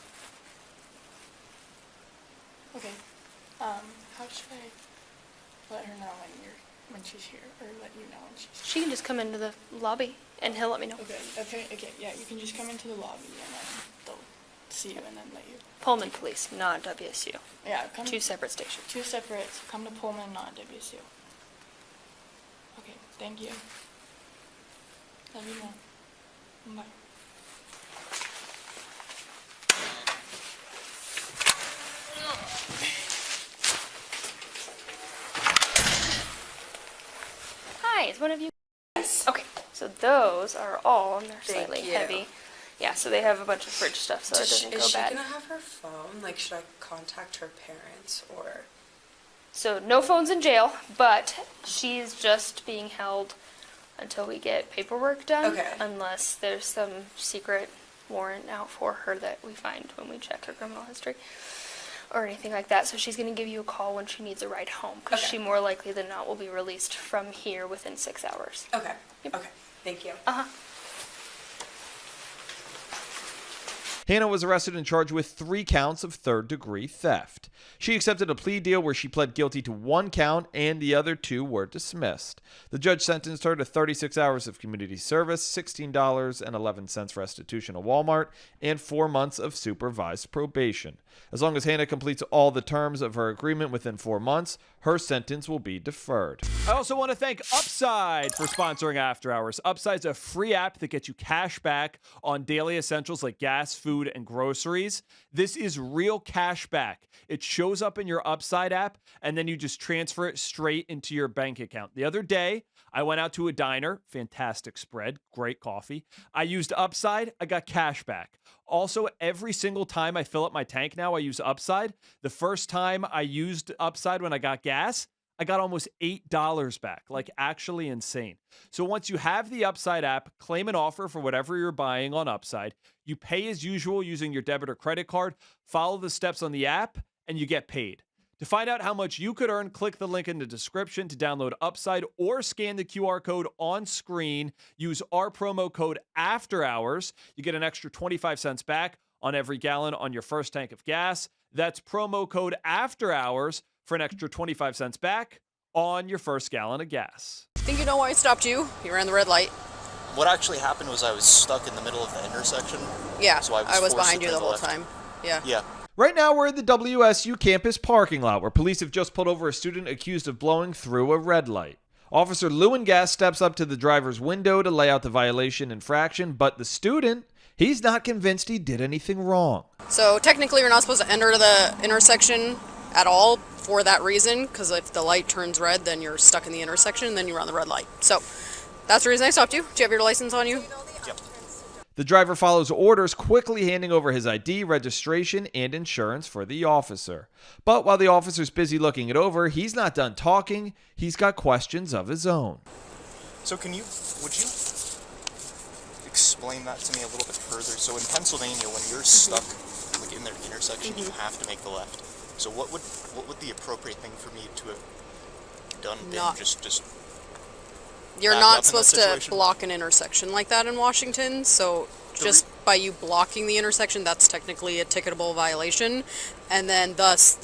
[SPEAKER 3] Okay. How should I let her know when she's here, or let you know when she's here?
[SPEAKER 15] She can just come into the lobby and he'll let me know.
[SPEAKER 3] Okay, yeah, you can just come into the lobby and then they'll see you and then let you.
[SPEAKER 15] Pullman Police, not WSU.
[SPEAKER 3] Yeah,
[SPEAKER 15] Two separate stations.
[SPEAKER 3] Two separate, so come to Pullman, not WSU. Okay, thank you. Love you more. Bye.
[SPEAKER 15] Hi, is one of you? Yes. Okay, so those are all, and they're slightly heavy. Yeah, so they have a bunch of fridge stuff, so it doesn't go bad.
[SPEAKER 18] Is she gonna have her phone? Like, should I contact her parents or?
[SPEAKER 15] So no phones in jail, but she's just being held until we get paperwork done.
[SPEAKER 18] Okay.
[SPEAKER 15] Unless there's some secret warrant out for her that we find when we check her criminal history or anything like that. So she's going to give you a call when she needs a ride home, because she more likely than not will be released from here within 6 hours.
[SPEAKER 18] Okay. Yep. Okay. Thank you.
[SPEAKER 7] Hannah was arrested and charged with 3 counts of third-degree theft. She accepted a plea deal where she pled guilty to 1 count and the other 2 were dismissed. The judge sentenced her to 36 hours of community service, $16.11 restitution to Walmart, and 4 months of supervised probation. As long as Hannah completes all the terms of her agreement within 4 months, her sentence will be deferred. I also want to thank Upside for sponsoring After Hours. Upside's a free app that gets you cash back on daily essentials like gas, food, and groceries. This is real cash back. It shows up in your Upside app, and then you just transfer it straight into your bank account. The other day, I went out to a diner, fantastic spread, great coffee. I used Upside, I got cash back. Also, every single time I fill up my tank now, I use Upside. The first time I used Upside when I got gas, I got almost $8 back, like actually insane. So once you have the Upside app, claim an offer for whatever you're buying on Upside. You pay as usual using your debit or credit card, follow the steps on the app, and you get paid. To find out how much you could earn, click the link in the description to download Upside or scan the QR code on screen. Use our promo code AFTERHOURS. You get an extra 25 cents back on every gallon on your first tank of gas. That's promo code AFTERHOURS for an extra 25 cents back on your first gallon of gas.
[SPEAKER 19] Think you know why I stopped you? You ran the red light.
[SPEAKER 20] What actually happened was I was stuck in the middle of the intersection.
[SPEAKER 19] Yeah,
[SPEAKER 20] so
[SPEAKER 19] I was
[SPEAKER 20] forced
[SPEAKER 19] behind
[SPEAKER 20] to
[SPEAKER 19] you the
[SPEAKER 20] take a
[SPEAKER 19] whole
[SPEAKER 20] left.
[SPEAKER 19] time. Yeah.
[SPEAKER 11] Yeah.
[SPEAKER 7] Right now, we're at the WSU campus parking lot where police have just pulled over a student accused of blowing through a red light. Officer Lewin-Gass steps up to the driver's window to lay out the violation infraction, but the student, he's not convinced he did anything wrong.
[SPEAKER 19] So technically you're not supposed to enter the intersection at all for that reason, because if the light turns red, then you're stuck in the intersection, and then you run the red light. So that's the reason I stopped you. Do you have your license on you?
[SPEAKER 11] Yep.
[SPEAKER 7] The driver follows orders, quickly handing over his ID, registration, and insurance for the officer. But while the officer's busy looking it over, he's not done talking. He's got questions of his own.
[SPEAKER 20] So would you explain that to me a little bit further? So in Pennsylvania, when you're stuck like in their intersection, you have to make the left. So what would the appropriate thing for me to have done been? Just
[SPEAKER 19] You're
[SPEAKER 20] back up
[SPEAKER 19] not
[SPEAKER 20] in that
[SPEAKER 19] supposed to
[SPEAKER 20] situation?
[SPEAKER 19] block an intersection like that in Washington, so just by you blocking the intersection, that's technically a ticketable violation, and then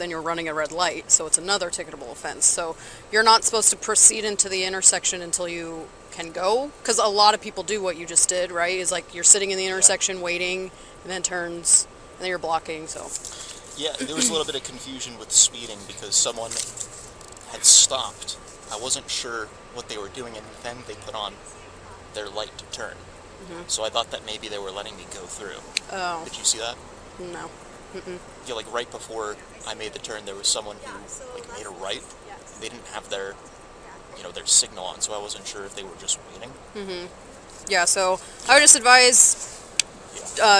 [SPEAKER 19] you're running a red light, so it's another ticketable offense. So you're not supposed to proceed into the intersection until you can go, because a lot of people do what you just did, right? Is like you're sitting in the intersection waiting, and then turns, and then you're blocking, so.
[SPEAKER 20] Yeah, there was a little bit of confusion with speeding because someone had stopped. I wasn't sure what they were doing, and then they put on their light to turn. So I thought that maybe they were letting me go through.
[SPEAKER 19] Oh.
[SPEAKER 20] Did you see that?
[SPEAKER 19] No.
[SPEAKER 20] Yeah, like right before I made the turn, there was someone who like made a right. They didn't have their, their signal on, so I wasn't sure if they were just waiting.
[SPEAKER 19] Yeah, so I would just advise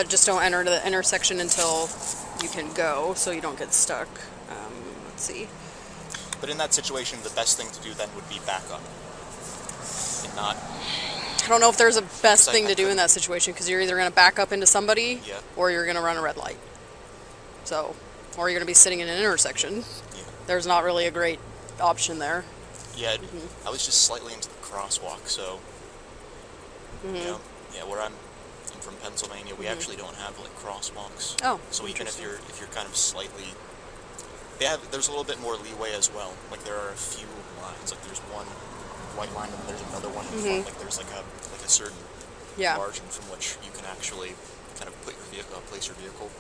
[SPEAKER 19] just don't enter the intersection until you can go, so you don't get stuck. Let's see.
[SPEAKER 20] But in that situation, the best thing to do then would be back up and not.
[SPEAKER 19] I don't know if there's a best thing to do in that situation, because you're either going to back up into somebody or you're going to run a red light. So, or you're going to be sitting in an intersection.
[SPEAKER 20] Yeah.
[SPEAKER 19] There's not really a great option there.
[SPEAKER 20] Yeah, I was just slightly into the crosswalk, so where I'm from Pennsylvania, we actually don't have like crosswalks.
[SPEAKER 19] Oh,
[SPEAKER 20] so even if you're kind of slightly, there's a little bit more leeway as well. Like there are a few lines, like there's one white line and there's another one in front. Like there's like a certain margin from which you can actually kind of put your vehicle, place your vehicle.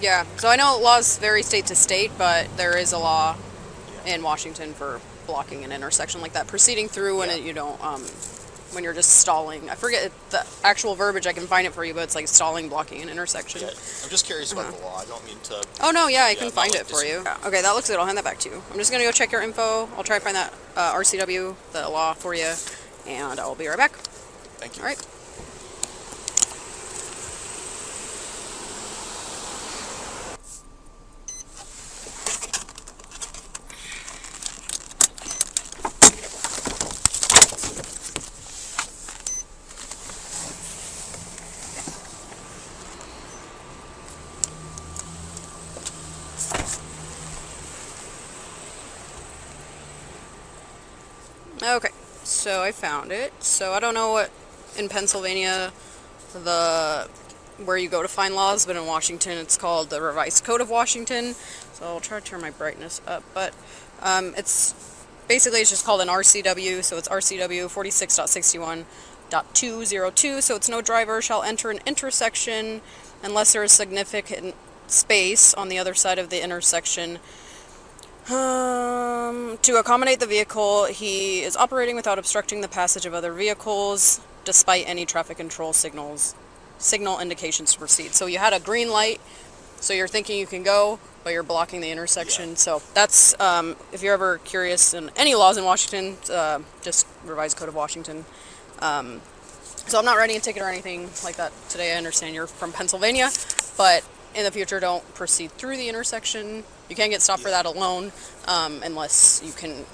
[SPEAKER 19] Yeah. So I know laws vary state to state, but there is a law in Washington for blocking an intersection like that, proceeding through when you don't. When you're just stalling. I forget the actual verbiage, I can find it for you, but it's like stalling, blocking an intersection.
[SPEAKER 20] Yeah, I'm just curious about the law. I don't mean to...
[SPEAKER 19] Oh, no, I can find it for you. Okay, that looks good. I'll hand that back to you. I'm just going to go check your info. I'll try to find that RCW, the law for you, and I'll be right back.
[SPEAKER 20] Thank you.
[SPEAKER 19] All right. Okay, so I found it. So I don't know what in Pennsylvania where you go to find laws, but in Washington it's called the Revised Code of Washington. So I'll try to turn my brightness up, but it's just called an RCW. So it's RCW 46.61.202. So it's no driver shall enter an intersection unless there is significant space on the other side of the intersection. To accommodate the vehicle he is operating without obstructing the passage of other vehicles, despite any traffic control signal indications to proceed. So you had a green light, so you're thinking you can go, but you're blocking the intersection. So that's, if you're ever curious in any laws in Washington, just Revised Code of Washington. So I'm not writing a ticket or anything like that today. I understand you're from Pennsylvania, but in the future, don't proceed through the intersection. You can't get stopped for that alone, unless you can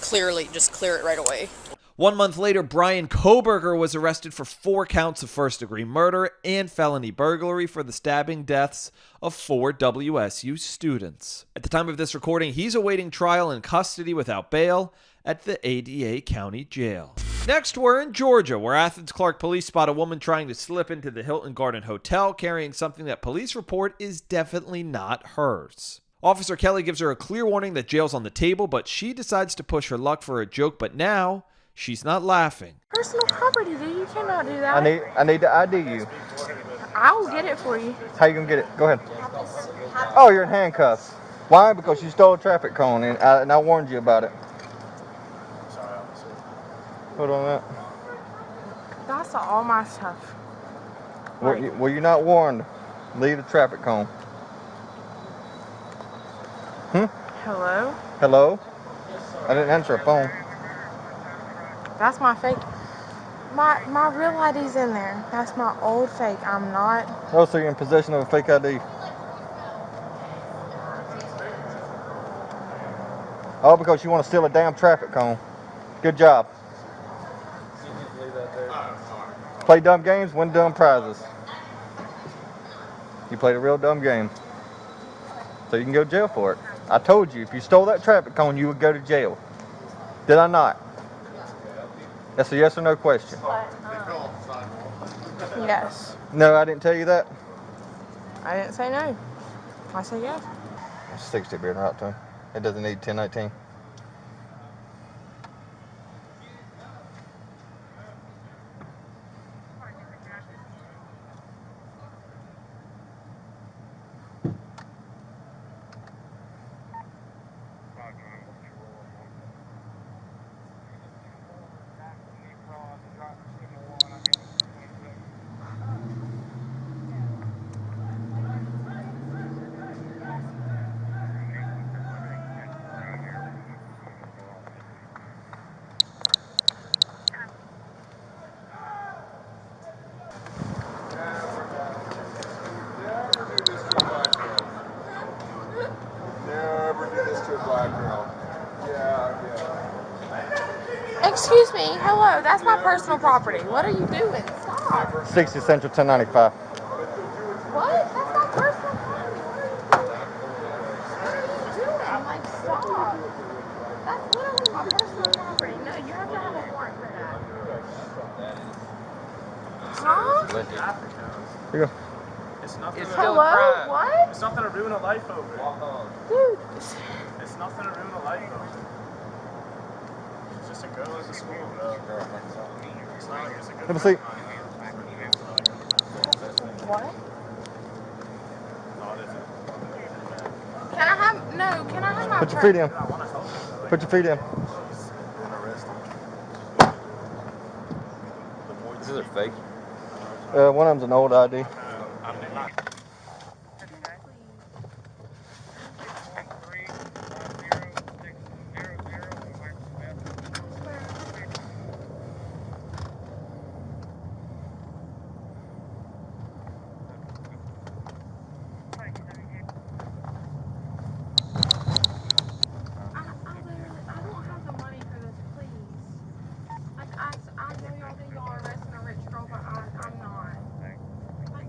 [SPEAKER 19] clearly just clear it right away.
[SPEAKER 7] 1 month later, Brian Koberger was arrested for 4 counts of first-degree murder and felony burglary for the stabbing deaths of 4 WSU students. At the time of this recording, he's awaiting trial in custody without bail at the ADA County Jail. Next, we're in Georgia, where Athens Clark police spot a woman trying to slip into the Hilton Garden Hotel carrying something that police report is definitely not hers. Officer Kelly gives her a clear warning that jail's on the table, but she decides to push her luck for a joke, but now she's not laughing.
[SPEAKER 1] Personal property, dude. You cannot do that.
[SPEAKER 4] I need to ID you.
[SPEAKER 17] I will get it for you.
[SPEAKER 4] How you gonna get it? Go ahead. Oh, you're in handcuffs. Why? Because you stole a traffic cone, and I warned you about it. Hold on that.
[SPEAKER 17] That's all my stuff.
[SPEAKER 4] Were you not warned? Leave the traffic cone.
[SPEAKER 17] Hello?
[SPEAKER 4] Hello? I didn't answer a phone.
[SPEAKER 17] That's my fake. My real ID's in there. That's my old fake. I'm not.
[SPEAKER 4] Oh, so you're in possession of a fake ID. All because you want to steal a damn traffic cone. Good job. Play dumb games, win dumb prizes. You played a real dumb game. So you can go to jail for it. I told you, if you stole that traffic cone, you would go to jail. Did I not? That's a yes or no question.
[SPEAKER 17] Yes.
[SPEAKER 4] No, I didn't tell you that.
[SPEAKER 17] I didn't say no. I said yes.
[SPEAKER 4] It's 60 beer right to him. It doesn't need 1019. Never do this to a black girl. Yeah.
[SPEAKER 17] Excuse me. Hello. That's my personal property. What are you doing? Stop.
[SPEAKER 4] 60 Central 1095.
[SPEAKER 17] What? That's my personal property. What are you doing? Like, stop. That's literally my personal property. No, you have to have a warrant for that. Huh?
[SPEAKER 4] Here you go.
[SPEAKER 12] It's nothing.
[SPEAKER 17] Hello? What?
[SPEAKER 12] It's nothing to ruin a life over.
[SPEAKER 17] Dude.
[SPEAKER 12] It's nothing to ruin a life over. It's just a girl at the school. It's not like it's a good.
[SPEAKER 4] Have a seat.
[SPEAKER 17] What? Can I have my
[SPEAKER 4] Put your feet in. Put your feet in.
[SPEAKER 21] These are fake.
[SPEAKER 4] One of them's an old ID.
[SPEAKER 17] I know y'all think y'all are arresting a rich girl, but I'm not. Like,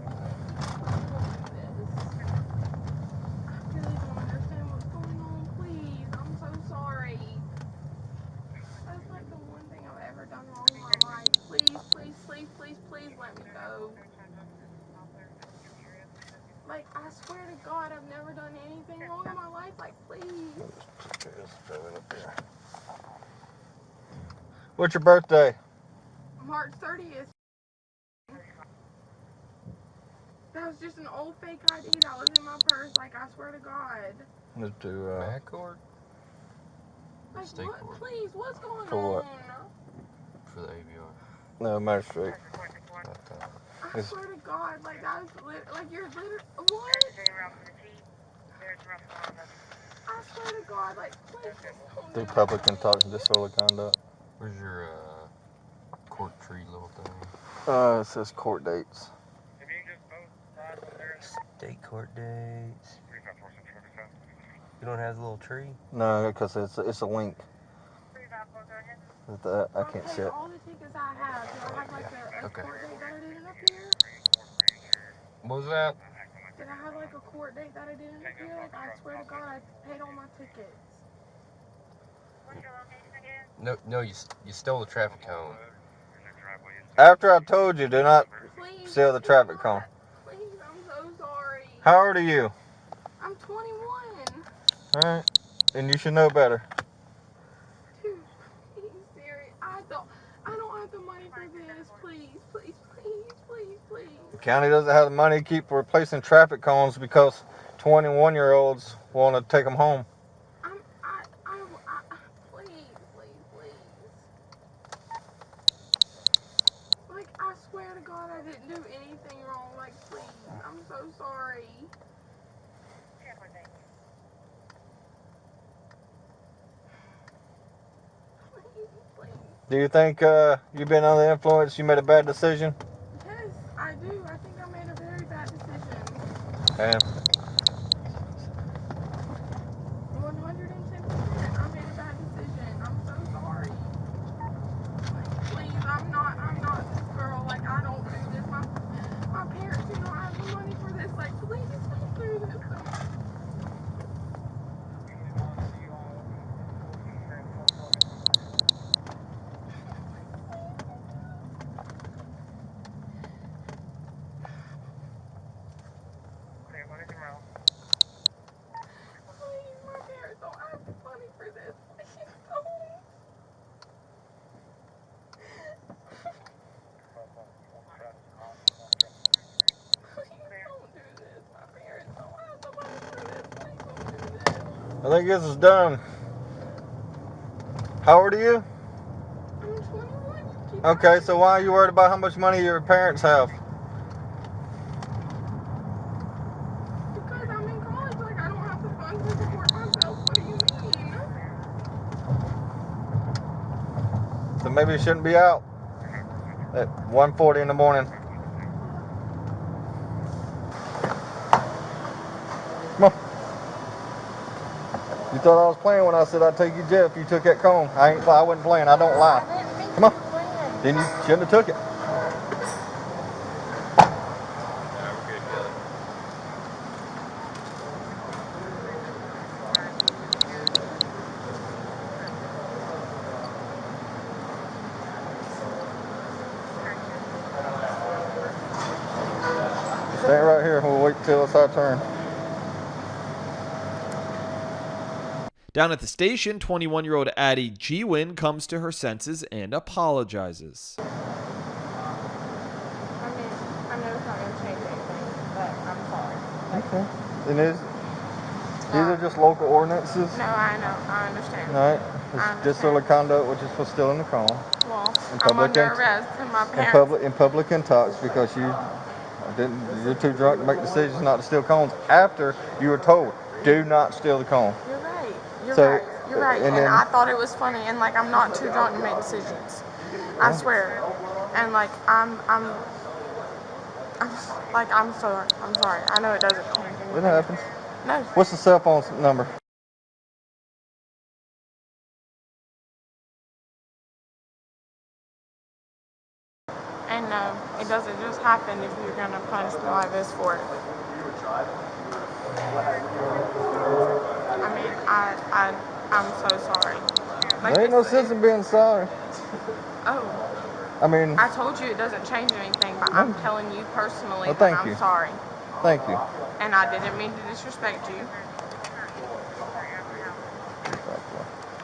[SPEAKER 17] I really don't understand what's going on. Please, I'm so sorry. That's like the one thing I've ever done wrong in my life. Please, please, please, please, please let me go. Like, I swear to God, I've never done anything wrong in my life. Like, please.
[SPEAKER 4] What's your birthday?
[SPEAKER 17] March 30th. That was just an old fake ID that was in my purse. Like, I swear to God.
[SPEAKER 4] Let's do,
[SPEAKER 21] Mad court?
[SPEAKER 17] Like,
[SPEAKER 21] State
[SPEAKER 17] what?
[SPEAKER 21] court.
[SPEAKER 17] Please, what's going
[SPEAKER 4] For what?
[SPEAKER 17] on?
[SPEAKER 21] For the ABR.
[SPEAKER 4] No, magistrate.
[SPEAKER 17] I swear to God, like, that's like, you're literally, what? I swear to God, like, please just don't
[SPEAKER 4] Do
[SPEAKER 17] do
[SPEAKER 4] public
[SPEAKER 17] that.
[SPEAKER 4] and talk disorderly conduct.
[SPEAKER 21] Where's your court tree little thing?
[SPEAKER 4] It says court dates.
[SPEAKER 21] State court dates. You don't have the little tree?
[SPEAKER 4] No, because it's a link. I can't see it.
[SPEAKER 17] All the tickets I have, do I have like a court date that I didn't appear?
[SPEAKER 21] What was that?
[SPEAKER 17] Did I have like a court date that I didn't appear? Like, I swear to God, I paid all my tickets.
[SPEAKER 21] No, you stole the traffic cone.
[SPEAKER 4] After I told you, do not steal the traffic cone.
[SPEAKER 17] Please, I'm so sorry.
[SPEAKER 4] How old are you?
[SPEAKER 17] I'm 21.
[SPEAKER 4] Alright. Then you should know better.
[SPEAKER 17] Dude, are you serious? I don't
[SPEAKER 13] have the money for this. Please, please, please, please, please.
[SPEAKER 4] The county doesn't have the money to keep replacing traffic cones because 21-year-olds want to take them home.
[SPEAKER 13] Please, please, please. Like, I swear to God, I didn't do anything wrong. Like, please, I'm so sorry.
[SPEAKER 4] Do you think you've been under the influence? You made a bad decision?
[SPEAKER 13] Yes, I do. I think I made a very bad decision.
[SPEAKER 4] And
[SPEAKER 13] 110%. I made a bad decision. I'm so sorry. Like, please, I'm not this girl. Like, I don't do this. My parents do not have the money for this. Like, please don't do this to me. Please, my parents don't have the money for this. Please don't.
[SPEAKER 4] I think this is done. How old are you?
[SPEAKER 13] I'm 21.
[SPEAKER 4] Okay, so why are you worried about how much money your parents have?
[SPEAKER 13] Because I'm in college, like I don't have the funds to support myself. What do you mean?
[SPEAKER 4] So maybe you shouldn't be out at 1:40 in the morning. Come on. You thought I was playing when I said I'd take you to jail if you took that cone. I wasn't playing. I don't lie. Come on. Then you shouldn't have took it. Stand right here. We'll wait till it's our turn.
[SPEAKER 7] Down at the station, 21-year-old Addie Gwyn comes to her senses and apologizes.
[SPEAKER 13] I mean, I know it's not going to change anything, but I'm sorry.
[SPEAKER 4] Okay. And these are just local ordinances.
[SPEAKER 13] No, I know. I understand.
[SPEAKER 4] All right. It's disorderly conduct, which is for stealing the cone.
[SPEAKER 13] Well, I'm under arrest, and my parents...
[SPEAKER 4] In public intox because you're too drunk to make decisions not to steal cones after you were told, do not steal the cone.
[SPEAKER 13] You're right. You're right.
[SPEAKER 4] And
[SPEAKER 13] And I thought it was funny, and like I'm not too drunk to make decisions. I swear. And like I'm sorry. I'm sorry. I know it doesn't change anything.
[SPEAKER 4] It happens.
[SPEAKER 13] No.
[SPEAKER 4] What's the cell phone number?
[SPEAKER 13] And no, it doesn't just happen if you're gonna punish me like this for it. I mean, I'm so sorry. Like,
[SPEAKER 4] There ain't no sense in being sorry.
[SPEAKER 13] Oh.
[SPEAKER 4] I mean,
[SPEAKER 13] I told you it doesn't change anything, but I'm telling you personally
[SPEAKER 4] Well,
[SPEAKER 13] that
[SPEAKER 4] thank
[SPEAKER 13] I'm
[SPEAKER 4] you.
[SPEAKER 13] sorry.
[SPEAKER 4] Thank you.
[SPEAKER 13] And I didn't mean to disrespect you.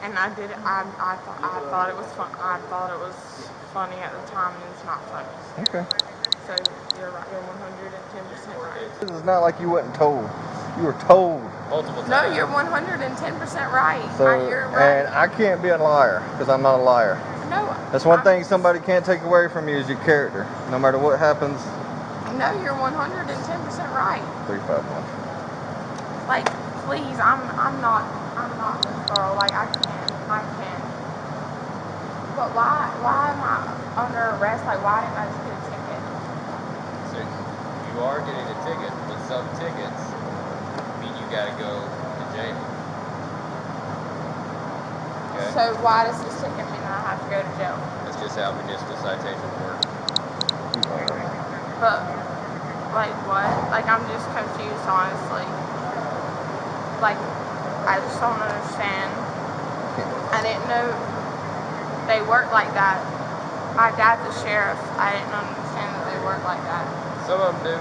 [SPEAKER 13] And I did. I thought it was fun. I thought it was funny at the time, and it's not funny.
[SPEAKER 4] Okay.
[SPEAKER 13] So you're right. You're 110% right.
[SPEAKER 4] This is not like you wasn't told. You were told.
[SPEAKER 20] Multiple times.
[SPEAKER 13] No, you're 110% right.
[SPEAKER 4] So,
[SPEAKER 13] You're right.
[SPEAKER 4] and I can't be a liar because I'm not a liar.
[SPEAKER 13] No.
[SPEAKER 4] That's one thing somebody can't take away from you is your character. No matter what happens.
[SPEAKER 13] No, you're 110% right.
[SPEAKER 4] 351.
[SPEAKER 13] Like, please, I'm not this girl. Like, I can't. But why am I under arrest? Like, why didn't I just get a ticket?
[SPEAKER 10] So you are getting a ticket, but some tickets mean you gotta go to jail. Okay?
[SPEAKER 13] So why does this ticket mean I have to go to jail?
[SPEAKER 10] That's just how municipal citations work.
[SPEAKER 13] But, like, what? Like, I'm just confused, honestly. Like, I just don't understand. I didn't know they worked like that. My dad's a sheriff. I didn't understand that they worked like that.
[SPEAKER 10] Some of them do.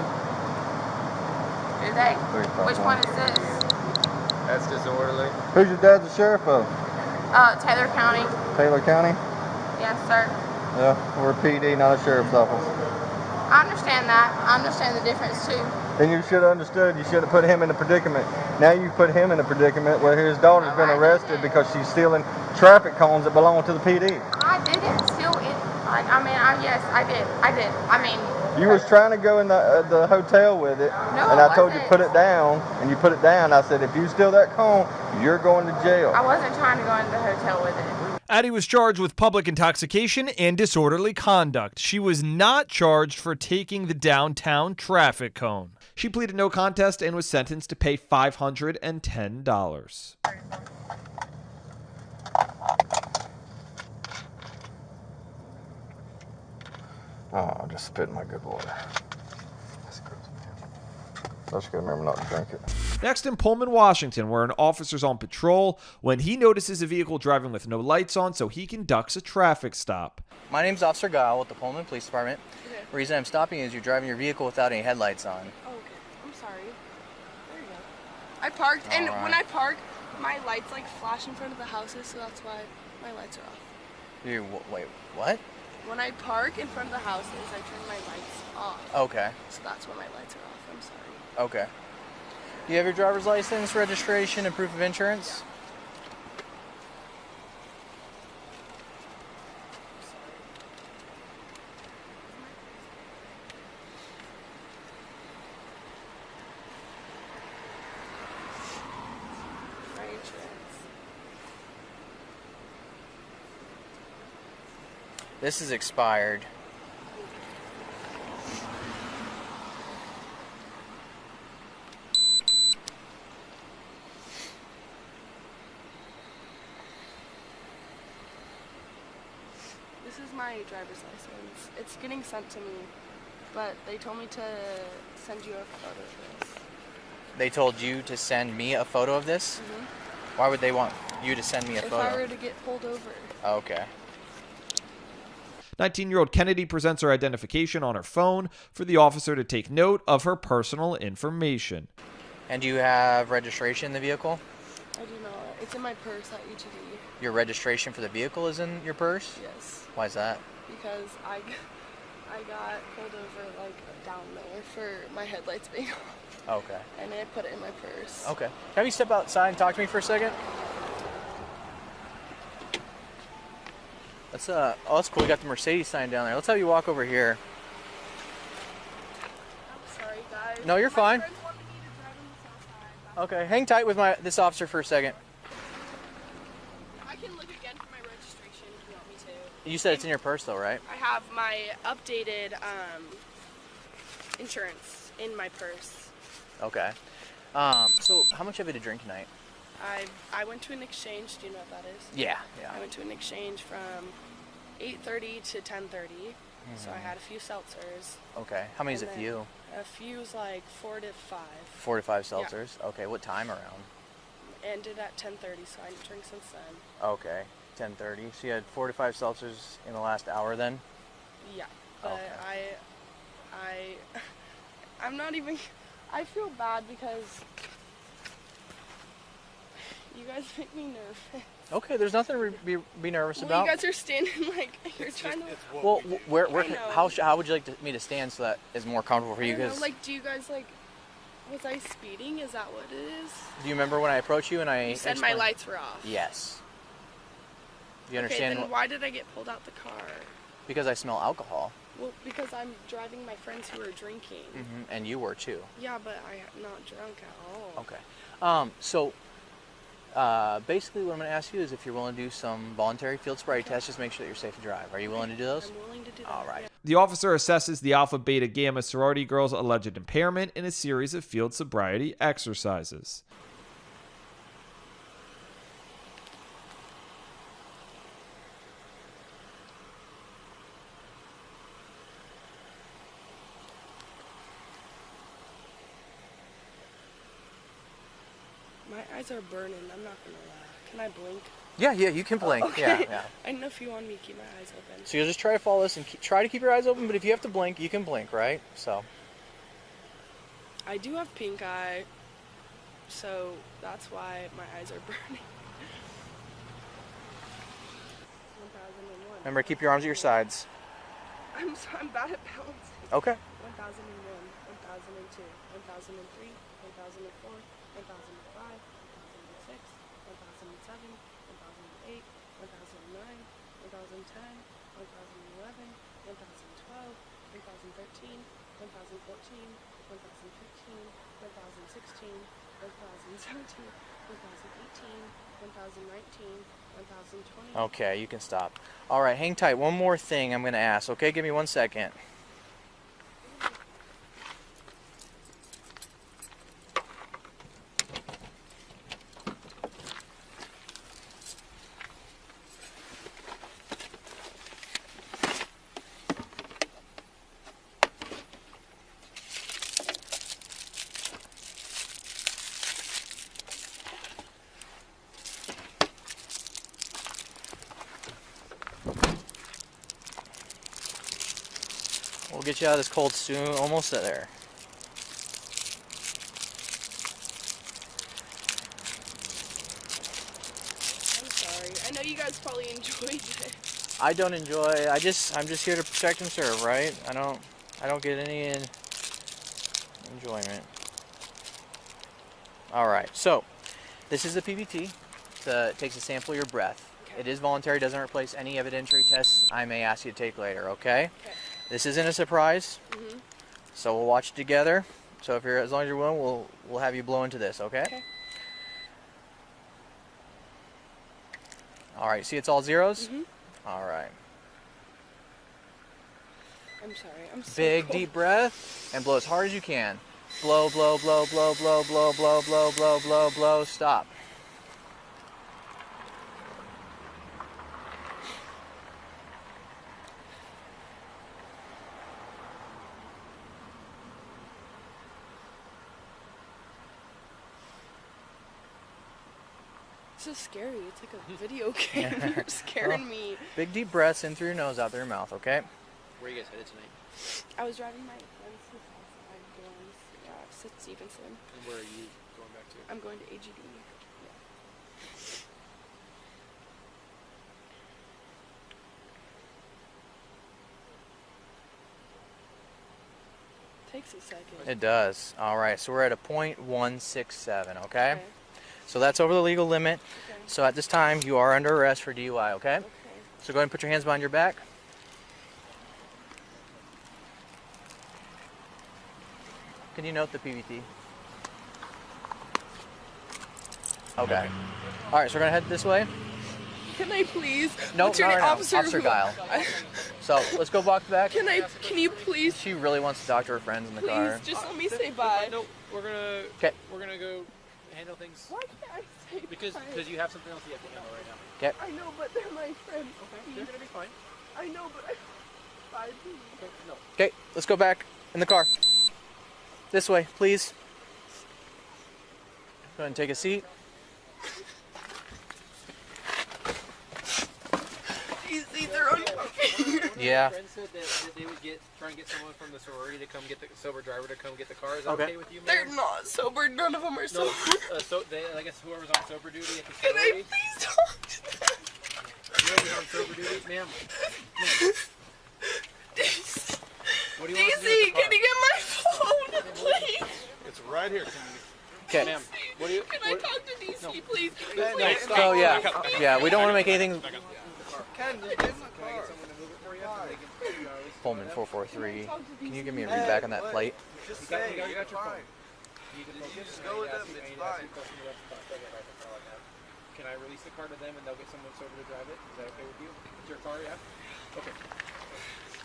[SPEAKER 13] Do they? Which one is this?
[SPEAKER 10] That's disorderly.
[SPEAKER 4] Who's your dad the sheriff of?
[SPEAKER 13] Taylor County.
[SPEAKER 4] Taylor County?
[SPEAKER 13] Yes, sir.
[SPEAKER 4] Yeah, we're a PD, not a sheriff's office.
[SPEAKER 13] I understand that. I understand the difference too.
[SPEAKER 4] Then you should have understood. You should have put him in a predicament. Now you put him in a predicament where his daughter's been arrested because she's stealing traffic cones that belong to the PD.
[SPEAKER 13] I didn't steal it. Like, I mean, yes, I did. I mean.
[SPEAKER 4] You was trying to go in the hotel with it,
[SPEAKER 13] No,
[SPEAKER 4] and I told you
[SPEAKER 13] wasn't.
[SPEAKER 4] put it down, and you put it down. I said, if you steal that cone, you're going to jail.
[SPEAKER 13] I wasn't trying to go into the hotel with it.
[SPEAKER 7] Addie was charged with public intoxication and disorderly conduct. She was not charged for taking the downtown traffic cone. She pleaded no contest and was sentenced to pay $510.
[SPEAKER 4] Oh, I just spit in my good water. I just gotta remember not to drink it.
[SPEAKER 7] Next in Pullman, Washington, where an officer's on patrol when he notices a vehicle driving with no lights on, so he conducts a traffic stop.
[SPEAKER 9] My name's Officer Guile with the Pullman Police Department. Okay. The reason I'm stopping is you're driving your vehicle without any headlights on.
[SPEAKER 2] Oh, okay. I'm sorry. There you go. I parked, and when I park, my lights like flash in front of the houses, so that's why my lights are off.
[SPEAKER 9] Wait, what?
[SPEAKER 2] When I park in front of the houses, I turn my lights off.
[SPEAKER 9] Okay.
[SPEAKER 2] So that's why my lights are off. I'm sorry.
[SPEAKER 9] Okay. Do you have your driver's license, registration, and proof of insurance?
[SPEAKER 2] My insurance.
[SPEAKER 9] This is expired.
[SPEAKER 2] This is my driver's license. It's getting sent to me, but they told me to send you a photo of this.
[SPEAKER 9] They told you to send me a photo of this?
[SPEAKER 2] Mm-hmm.
[SPEAKER 9] Why would they want you to send me a
[SPEAKER 2] If
[SPEAKER 9] photo?
[SPEAKER 2] I were to get pulled over.
[SPEAKER 9] Okay.
[SPEAKER 7] 19-year-old Kennedy presents her identification on her phone for the officer to take note of her personal information.
[SPEAKER 9] And do you have registration in the vehicle?
[SPEAKER 2] I do not. It's in my purse at UTD.
[SPEAKER 9] Your registration for the vehicle is in your purse?
[SPEAKER 2] Yes.
[SPEAKER 9] Why is that?
[SPEAKER 2] Because I got pulled over like down there for my headlights being on.
[SPEAKER 9] Okay.
[SPEAKER 2] And I put it in my purse.
[SPEAKER 9] Okay. Have you step outside and talk to me for a second? Let's oh, that's cool. We got the Mercedes sign down there. Let's have you walk over here.
[SPEAKER 2] I'm sorry, guys.
[SPEAKER 9] No, you're fine.
[SPEAKER 2] My friends wanted me to drive on the south side.
[SPEAKER 9] Okay, hang tight with this officer for a second.
[SPEAKER 2] I can look again for my registration if you want me to.
[SPEAKER 9] You said it's in your purse though, right?
[SPEAKER 2] I have my updated insurance in my purse.
[SPEAKER 9] Okay. So how much have you to drink tonight?
[SPEAKER 2] I went to an exchange. Do you know what that is?
[SPEAKER 9] Yeah.
[SPEAKER 2] I went to an exchange from 8:30 to 10:30. So I had a few seltzers.
[SPEAKER 9] Okay. How many is a
[SPEAKER 2] And
[SPEAKER 9] few?
[SPEAKER 2] A few is like 4 to 5.
[SPEAKER 9] 4 to 5 seltzers? Yeah. Okay. What time around?
[SPEAKER 2] Ended at 10:30, so I didn't drink since then.
[SPEAKER 9] Okay. 10:30. So you had 4 to 5 seltzers in the last hour then?
[SPEAKER 2] Yeah. But
[SPEAKER 9] okay.
[SPEAKER 2] I'm not even... I feel bad because you guys make me nervous.
[SPEAKER 9] Okay, there's nothing to be nervous about.
[SPEAKER 2] You guys are standing like you're trying to.
[SPEAKER 9] Well, where how would you like me to stand so that is more comfortable for you?
[SPEAKER 2] Because like, do you guys like? Was I speeding? Is that what it is?
[SPEAKER 9] Do you remember when I approached you and I?
[SPEAKER 2] You said my lights were off.
[SPEAKER 9] Yes. You understand?
[SPEAKER 2] Okay, then why did I get pulled out the car?
[SPEAKER 9] Because I smell alcohol.
[SPEAKER 2] Well, because I'm driving my friends who are drinking.
[SPEAKER 9] Mm-hmm. And you were too.
[SPEAKER 2] Yeah, but I'm not drunk at all.
[SPEAKER 9] Okay. So basically what I'm going to ask you is if you're willing to do some voluntary field sobriety tests, just make sure that you're safe to drive. Are you willing to do those?
[SPEAKER 2] I'm willing to do that.
[SPEAKER 9] All right.
[SPEAKER 7] The officer assesses the Alpha Beta Gamma sorority girl's alleged impairment in a series of field sobriety exercises.
[SPEAKER 2] My eyes are burning. I'm not gonna lie. Can I blink?
[SPEAKER 9] Yeah, you can blink.
[SPEAKER 2] Okay.
[SPEAKER 9] Yeah.
[SPEAKER 2] I didn't know if you wanted me to keep my eyes open.
[SPEAKER 9] So you'll just try to follow this and try to keep your eyes open, but if you have to blink, you can blink, right? So.
[SPEAKER 2] I do have pink eye, so that's why my eyes are burning. 1001.
[SPEAKER 9] Remember, keep your arms at your sides.
[SPEAKER 2] I'm bad at balancing.
[SPEAKER 9] Okay.
[SPEAKER 2] 1001, 1002, 1003, 1004, 1005, 1006, 1007, 1008, 1009, 1010, 1011, 1012, 1013, 1014, 1015, 1016, 1017, 1018, 1019, 1020.
[SPEAKER 9] Okay, you can stop. All right, hang tight. One more thing I'm going to ask. Okay, give me 1 second. We'll get you out of this cold soon. Almost there.
[SPEAKER 2] I'm sorry. I know you guys probably enjoyed it.
[SPEAKER 9] I don't enjoy. I'm just here to protect and serve, right? I don't get any enjoyment. All right. So, this is the PBT. It takes a sample of your breath. Okay. It is voluntary. Doesn't replace any evidentiary tests I may ask you to take later. Okay. This isn't a surprise, so we'll watch it together. So if you're, as long as you're willing, we'll have you blow into this, okay? All right, see it's all zeros? All right.
[SPEAKER 2] I'm sorry, I'm so
[SPEAKER 9] Big
[SPEAKER 2] cold.
[SPEAKER 9] deep breath and blow as hard as you can. Blow, blow, blow, blow, blow, blow, blow, blow, blow, blow, blow, stop.
[SPEAKER 2] It's so scary. It's like a video game. You're scaring me.
[SPEAKER 9] Big deep breaths in through your nose, out through your mouth, okay?
[SPEAKER 8] Where are you guys headed tonight?
[SPEAKER 2] I was driving my friend's outside dorms, St. Stevenson.
[SPEAKER 8] And where are you going back to?
[SPEAKER 2] I'm going to AGD. Takes a second.
[SPEAKER 9] It does. All right, so we're at a .167, okay? So that's over the legal limit.
[SPEAKER 2] Okay.
[SPEAKER 9] So at this time, you are under arrest for DUI, okay? Okay. So go ahead and put your hands behind your back. Can you note the PBT? Okay. All right, so we're gonna head this way.
[SPEAKER 2] Can I please?
[SPEAKER 9] No,
[SPEAKER 2] What's your
[SPEAKER 9] no,
[SPEAKER 2] name?
[SPEAKER 9] no,
[SPEAKER 2] Officer
[SPEAKER 9] Guile. So let's go walk back.
[SPEAKER 2] Can you please?
[SPEAKER 9] She really wants to talk to her friends in the car.
[SPEAKER 2] Please, just let me say bye.
[SPEAKER 8] No, we're gonna.
[SPEAKER 9] Okay.
[SPEAKER 8] We're gonna go handle things.
[SPEAKER 2] Why can't I say
[SPEAKER 8] Because
[SPEAKER 2] bye?
[SPEAKER 8] you have something else you have to handle right now.
[SPEAKER 9] Okay.
[SPEAKER 2] I know, but they're my friends.
[SPEAKER 8] Okay. They're gonna be fine.
[SPEAKER 2] I know, but bye, please.
[SPEAKER 8] Okay. No.
[SPEAKER 9] Okay, let's go back in the car. This way, please. Go ahead and take a seat.
[SPEAKER 2] These seats are uncomfy.
[SPEAKER 9] Yeah.
[SPEAKER 8] My friend said that they would try and get someone from the sorority to come get the sober driver to come get the car. Is that okay with you, ma'am?
[SPEAKER 2] They're not sober. None of them are sober.
[SPEAKER 8] I guess whoever's on sober duty at the
[SPEAKER 2] Can I
[SPEAKER 8] sorority.
[SPEAKER 2] please talk to them?
[SPEAKER 8] Whoever's on sober duty, ma'am. What do you want us to do with
[SPEAKER 2] DC,
[SPEAKER 8] the car?
[SPEAKER 2] can you get my phone, please?
[SPEAKER 8] It's right here.
[SPEAKER 9] Okay.
[SPEAKER 8] Ma'am, what do you?
[SPEAKER 2] Can I talk to DC, please?
[SPEAKER 8] No, stop.
[SPEAKER 9] So yeah, we don't want to make anything.
[SPEAKER 8] Ken, just get in the car. Someone to move it for you.
[SPEAKER 9] Pullman 443. Can you give me a read back on that plate?
[SPEAKER 8] Just say, you got your phone. You
[SPEAKER 6] just go with them, it's fine.
[SPEAKER 8] Can I release the car to them and they'll get someone sober to drive it? Is that okay with you? It's your car, yeah? Okay.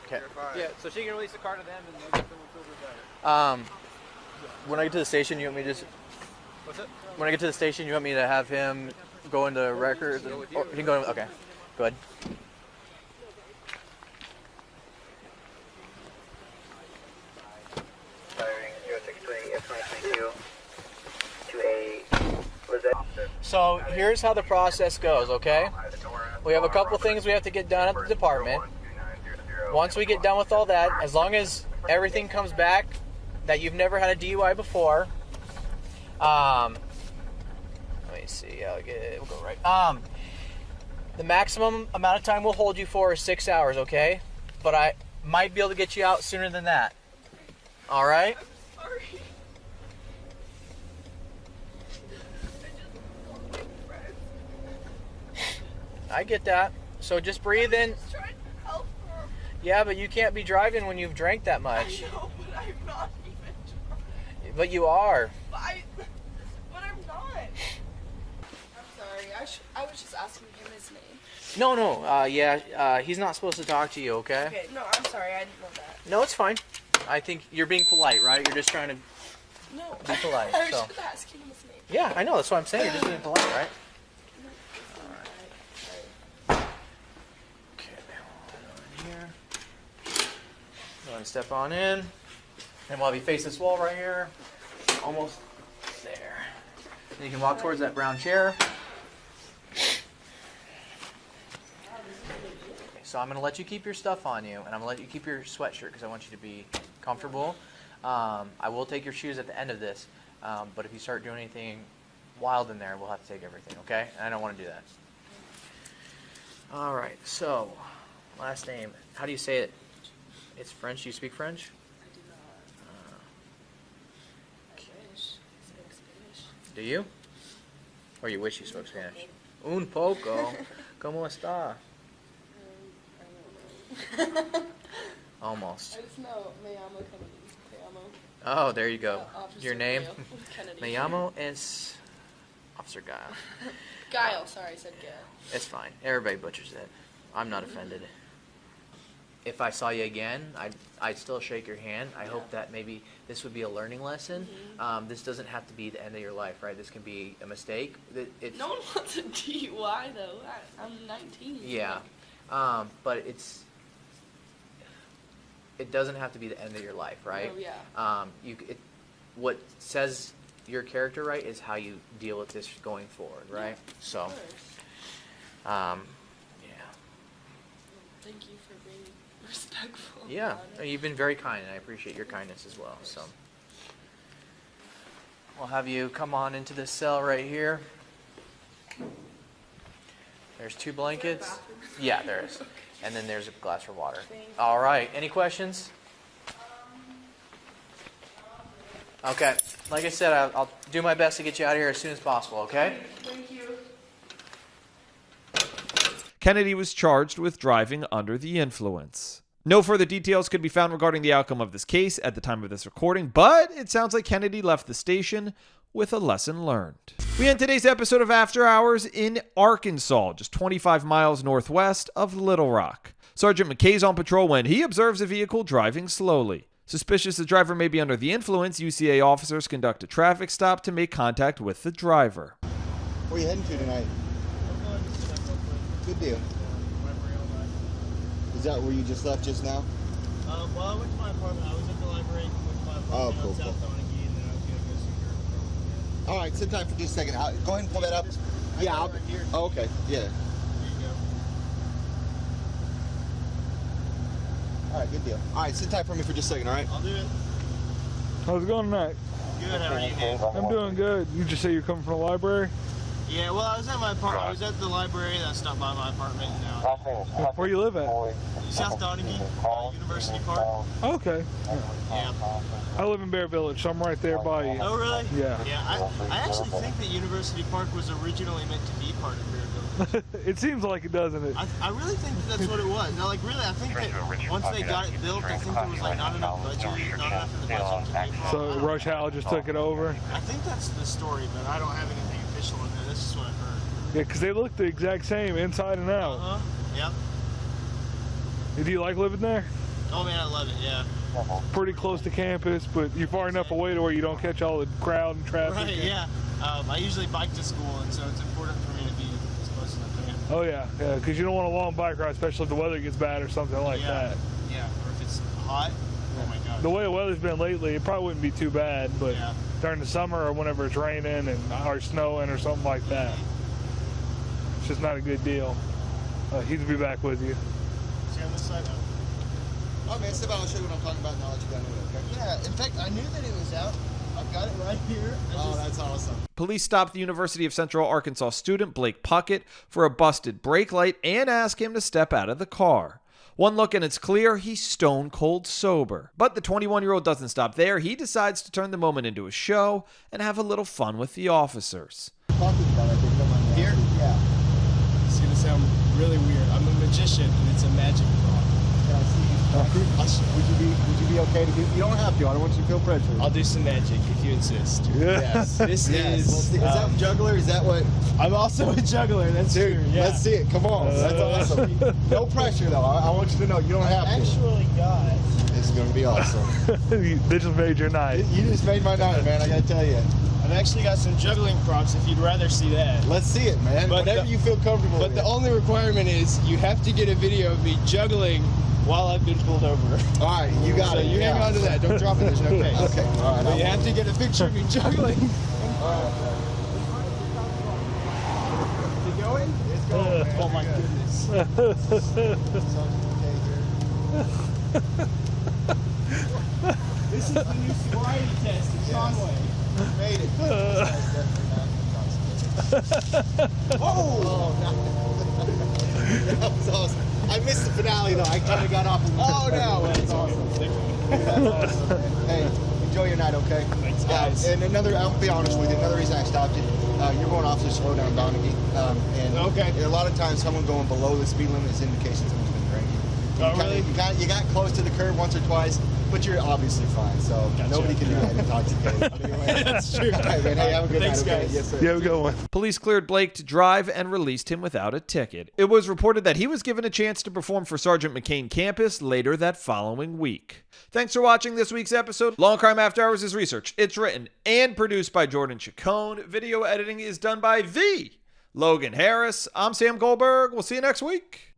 [SPEAKER 9] Okay.
[SPEAKER 8] Yeah, so she can release the car to them and they'll get someone sober to drive it.
[SPEAKER 9] When I get to the station, you want me to just...
[SPEAKER 8] What's it?
[SPEAKER 9] When I get to the station, you want me to have him go into records? Or he can go. Okay. Go ahead. So here's how the process goes, okay? We have a couple things we have to get done at the department. Once we get done with all that, as long as everything comes back that you've never had a DUI before, let me see, we'll go right. The maximum amount of time we'll hold you for is 6 hours, okay? But I might be able to get you out sooner than that. All right?
[SPEAKER 3] I'm sorry.
[SPEAKER 9] I get that. So just breathe in.
[SPEAKER 3] I'm just trying to help her.
[SPEAKER 9] Yeah, but you can't be driving when you've drank that much.
[SPEAKER 3] I know, but I'm not even trying.
[SPEAKER 9] But you are.
[SPEAKER 3] But I'm not. I'm sorry. I was just asking him his name.
[SPEAKER 9] No. He's not supposed to talk to you, okay?
[SPEAKER 3] Okay, no, I'm sorry. I didn't know that.
[SPEAKER 9] No, it's fine. I think you're being polite, right? You're just trying to
[SPEAKER 3] No.
[SPEAKER 9] be polite.
[SPEAKER 3] I was
[SPEAKER 9] So.
[SPEAKER 3] just asking him his name.
[SPEAKER 9] Yeah, I know. That's what I'm saying. You're just being polite, right? Here. Go ahead and step on in. And we'll have you face this wall right here. Almost there. And you can walk towards that brown chair. Okay, so I'm going to let you keep your stuff on you, and I'm going to let you keep your sweatshirt because I want you to be comfortable. I will take your shoes at the end of this, but if you start doing anything wild in there, we'll have to take everything, okay? And I don't want to do that. All right, so last name. How do you say it? It's French. Do you speak French?
[SPEAKER 3] I do not. I wish I spoke Spanish.
[SPEAKER 9] Do you? Or you wish you spoke Spanish? Un poco. ¿Cómo está?
[SPEAKER 3] I don't know.
[SPEAKER 9] Almost.
[SPEAKER 3] I just know me llamo Kennedy. Te amo.
[SPEAKER 9] Oh, there you go.
[SPEAKER 3] Officer
[SPEAKER 9] Your name?
[SPEAKER 3] Gail. Kennedy.
[SPEAKER 9] Me llamo es Officer Guile.
[SPEAKER 3] Guile, sorry, I said Gail.
[SPEAKER 9] It's fine. Everybody butchers it. I'm not offended. If I saw you again, I'd still shake your hand. I hope that maybe this would be a learning lesson. This doesn't have to be the end of your life, right? This can be a mistake.
[SPEAKER 3] No one wants a DUI though. I'm 19.
[SPEAKER 9] Yeah, but it doesn't have to be the end of your life, right?
[SPEAKER 3] Oh, yeah.
[SPEAKER 9] What says your character, right, is how you deal with this going forward, right?
[SPEAKER 3] Yeah,
[SPEAKER 9] so,
[SPEAKER 3] of course.
[SPEAKER 9] yeah.
[SPEAKER 3] Thank you for being respectful.
[SPEAKER 9] Yeah,
[SPEAKER 3] about it.
[SPEAKER 9] you've been very kind, and I appreciate your kindness as well. So, we'll have you come on into this cell right here. There's 2 blankets. Yeah, there is. And then there's a glass for water. All right. Any questions? Okay. Like I said, I'll do my best to get you out of here as soon as possible, okay?
[SPEAKER 3] Thank you.
[SPEAKER 7] Kennedy was charged with driving under the influence. No further details could be found regarding the outcome of this case at the time of this recording, but it sounds like Kennedy left the station with a lesson learned. We end today's episode of After Hours in Arkansas, just 25 miles northwest of Little Rock. Sergeant McKay's on patrol when he observes a vehicle driving slowly. Suspicious the driver may be under the influence, UCA officers conduct a traffic stop to make contact with the driver.
[SPEAKER 6] Where are you heading to tonight? Good deal. Is that where you just left just now?
[SPEAKER 12] Well, I went to my apartment. I was at the library, went to my apartment
[SPEAKER 6] cool,
[SPEAKER 12] on South
[SPEAKER 6] cool.
[SPEAKER 12] Donaghy, and then I was going to go see her.
[SPEAKER 6] All right, sit tight for just a second. Go ahead and pull that up. Yeah, I'll... Oh, okay, yeah.
[SPEAKER 12] There you go.
[SPEAKER 6] All right, good deal. All right, sit tight for me for just a second, all right?
[SPEAKER 12] I'll do it.
[SPEAKER 5] How's it going tonight?
[SPEAKER 12] Good, how are you, man?
[SPEAKER 5] I'm doing good. You just say you're coming from the library?
[SPEAKER 12] Yeah, well, I was at my apartment. I was at the library, and I stopped by my apartment. Now,
[SPEAKER 5] Where you live at?
[SPEAKER 12] South Donaghy, University Park.
[SPEAKER 5] Okay.
[SPEAKER 12] Yeah.
[SPEAKER 5] I live in Bear Village, so I'm right there by you.
[SPEAKER 12] Oh, really?
[SPEAKER 5] Yeah.
[SPEAKER 12] Yeah, I actually think that University Park was originally meant to be part of Bear Village.
[SPEAKER 5] It seems like it, doesn't it?
[SPEAKER 12] I really think that that's what it was. Now, like, really, I think that once they got it built, I think there was, like, not enough budget, not enough in the budget to pay for
[SPEAKER 5] So Rush Hour just took it over?
[SPEAKER 12] I think that's the story, but I don't have anything official in there. This is what I've heard.
[SPEAKER 5] Yeah, because they look the exact same inside and out.
[SPEAKER 12] Uh-huh. Yep.
[SPEAKER 5] Do you like living there?
[SPEAKER 12] Oh, man, I love it, yeah.
[SPEAKER 5] Pretty close to campus, but you're far enough away to where you don't catch all the crowd and traffic.
[SPEAKER 12] Right, yeah. I usually bike to school, and so it's important for me to be as close as I can.
[SPEAKER 5] Oh, yeah, because you don't want a long bike ride, especially if the weather gets bad or something like that.
[SPEAKER 12] Yeah, or if it's hot, oh my God.
[SPEAKER 5] The way the weather's been lately, it probably wouldn't be too bad, but during the summer or whenever it's raining or snowing or something like that, it's just not a good deal. He'd be back with you.
[SPEAKER 12] See on this side?
[SPEAKER 6] Oh, man, sit down. I'll show you what I'm talking about. And I'll let you go into it, okay?
[SPEAKER 12] Yeah, in fact, I knew that it was out
[SPEAKER 6] I've got it right here. Oh, that's awesome.
[SPEAKER 7] Police stopped the University of Central Arkansas student Blake Puckett for a busted brake light and asked him to step out of the car. One look and it's clear he's stone cold sober. But the 21-year-old doesn't stop there. He decides to turn the moment into a show and have a little fun with the officers.
[SPEAKER 6] Here? Yeah. It's gonna sound really weird. I'm a magician and it's a magic prop. Can I see you? Would you be okay to do? You don't have to. I don't want you to feel pressure. I'll do some magic if you insist. Yes. This is. Is that juggler? Is that what? I'm also a juggler. That's true. Yeah. Let's see it. Come on. That's awesome. No pressure though. I want you to know you don't have to. Actually, guys. This is gonna be awesome.
[SPEAKER 5] This just made your night.
[SPEAKER 6] You just made my night, man. I gotta tell you. I've actually got some juggling props if you'd rather see that. Let's see it, man. But whatever you feel comfortable with. But the only requirement is you have to get a video of me juggling while I've been pulled over. All right, you got it. So you hang on to that. Don't drop it. There's no case. Okay. All right. But you have to get a picture of me juggling. All right. Is it going? It's going, man. Oh, my goodness. This is the new sobriety test in Conway. Made it. Oh, that was awesome. I missed the finale though. I kind of got off. Oh no, that's awesome. That's awesome. Hey, enjoy your night, okay? Thanks, guys. And I'll be honest with you. Another reason I stopped you. You're going off to slow down Donaghy. And okay. A lot of times, someone going below the speed limit is indication someone's been drinking. You got close to the curb once or twice. But you're obviously fine, so nobody can do that intoxicated. That's true. All right, man. Hey, have a good night. Okay? Yes, sir.
[SPEAKER 5] You have a good one.
[SPEAKER 7] Police cleared Blake to drive and released him without a ticket. It was reported that he was given a chance to perform for Sergeant McCain campus later that following week. Thanks for watching this week's episode. Law and Crime After Hours is researched. It's written and produced by Jordan Chacon. Video editing is done by the Logan Harris. I'm Sam Goldberg. We'll see you next week.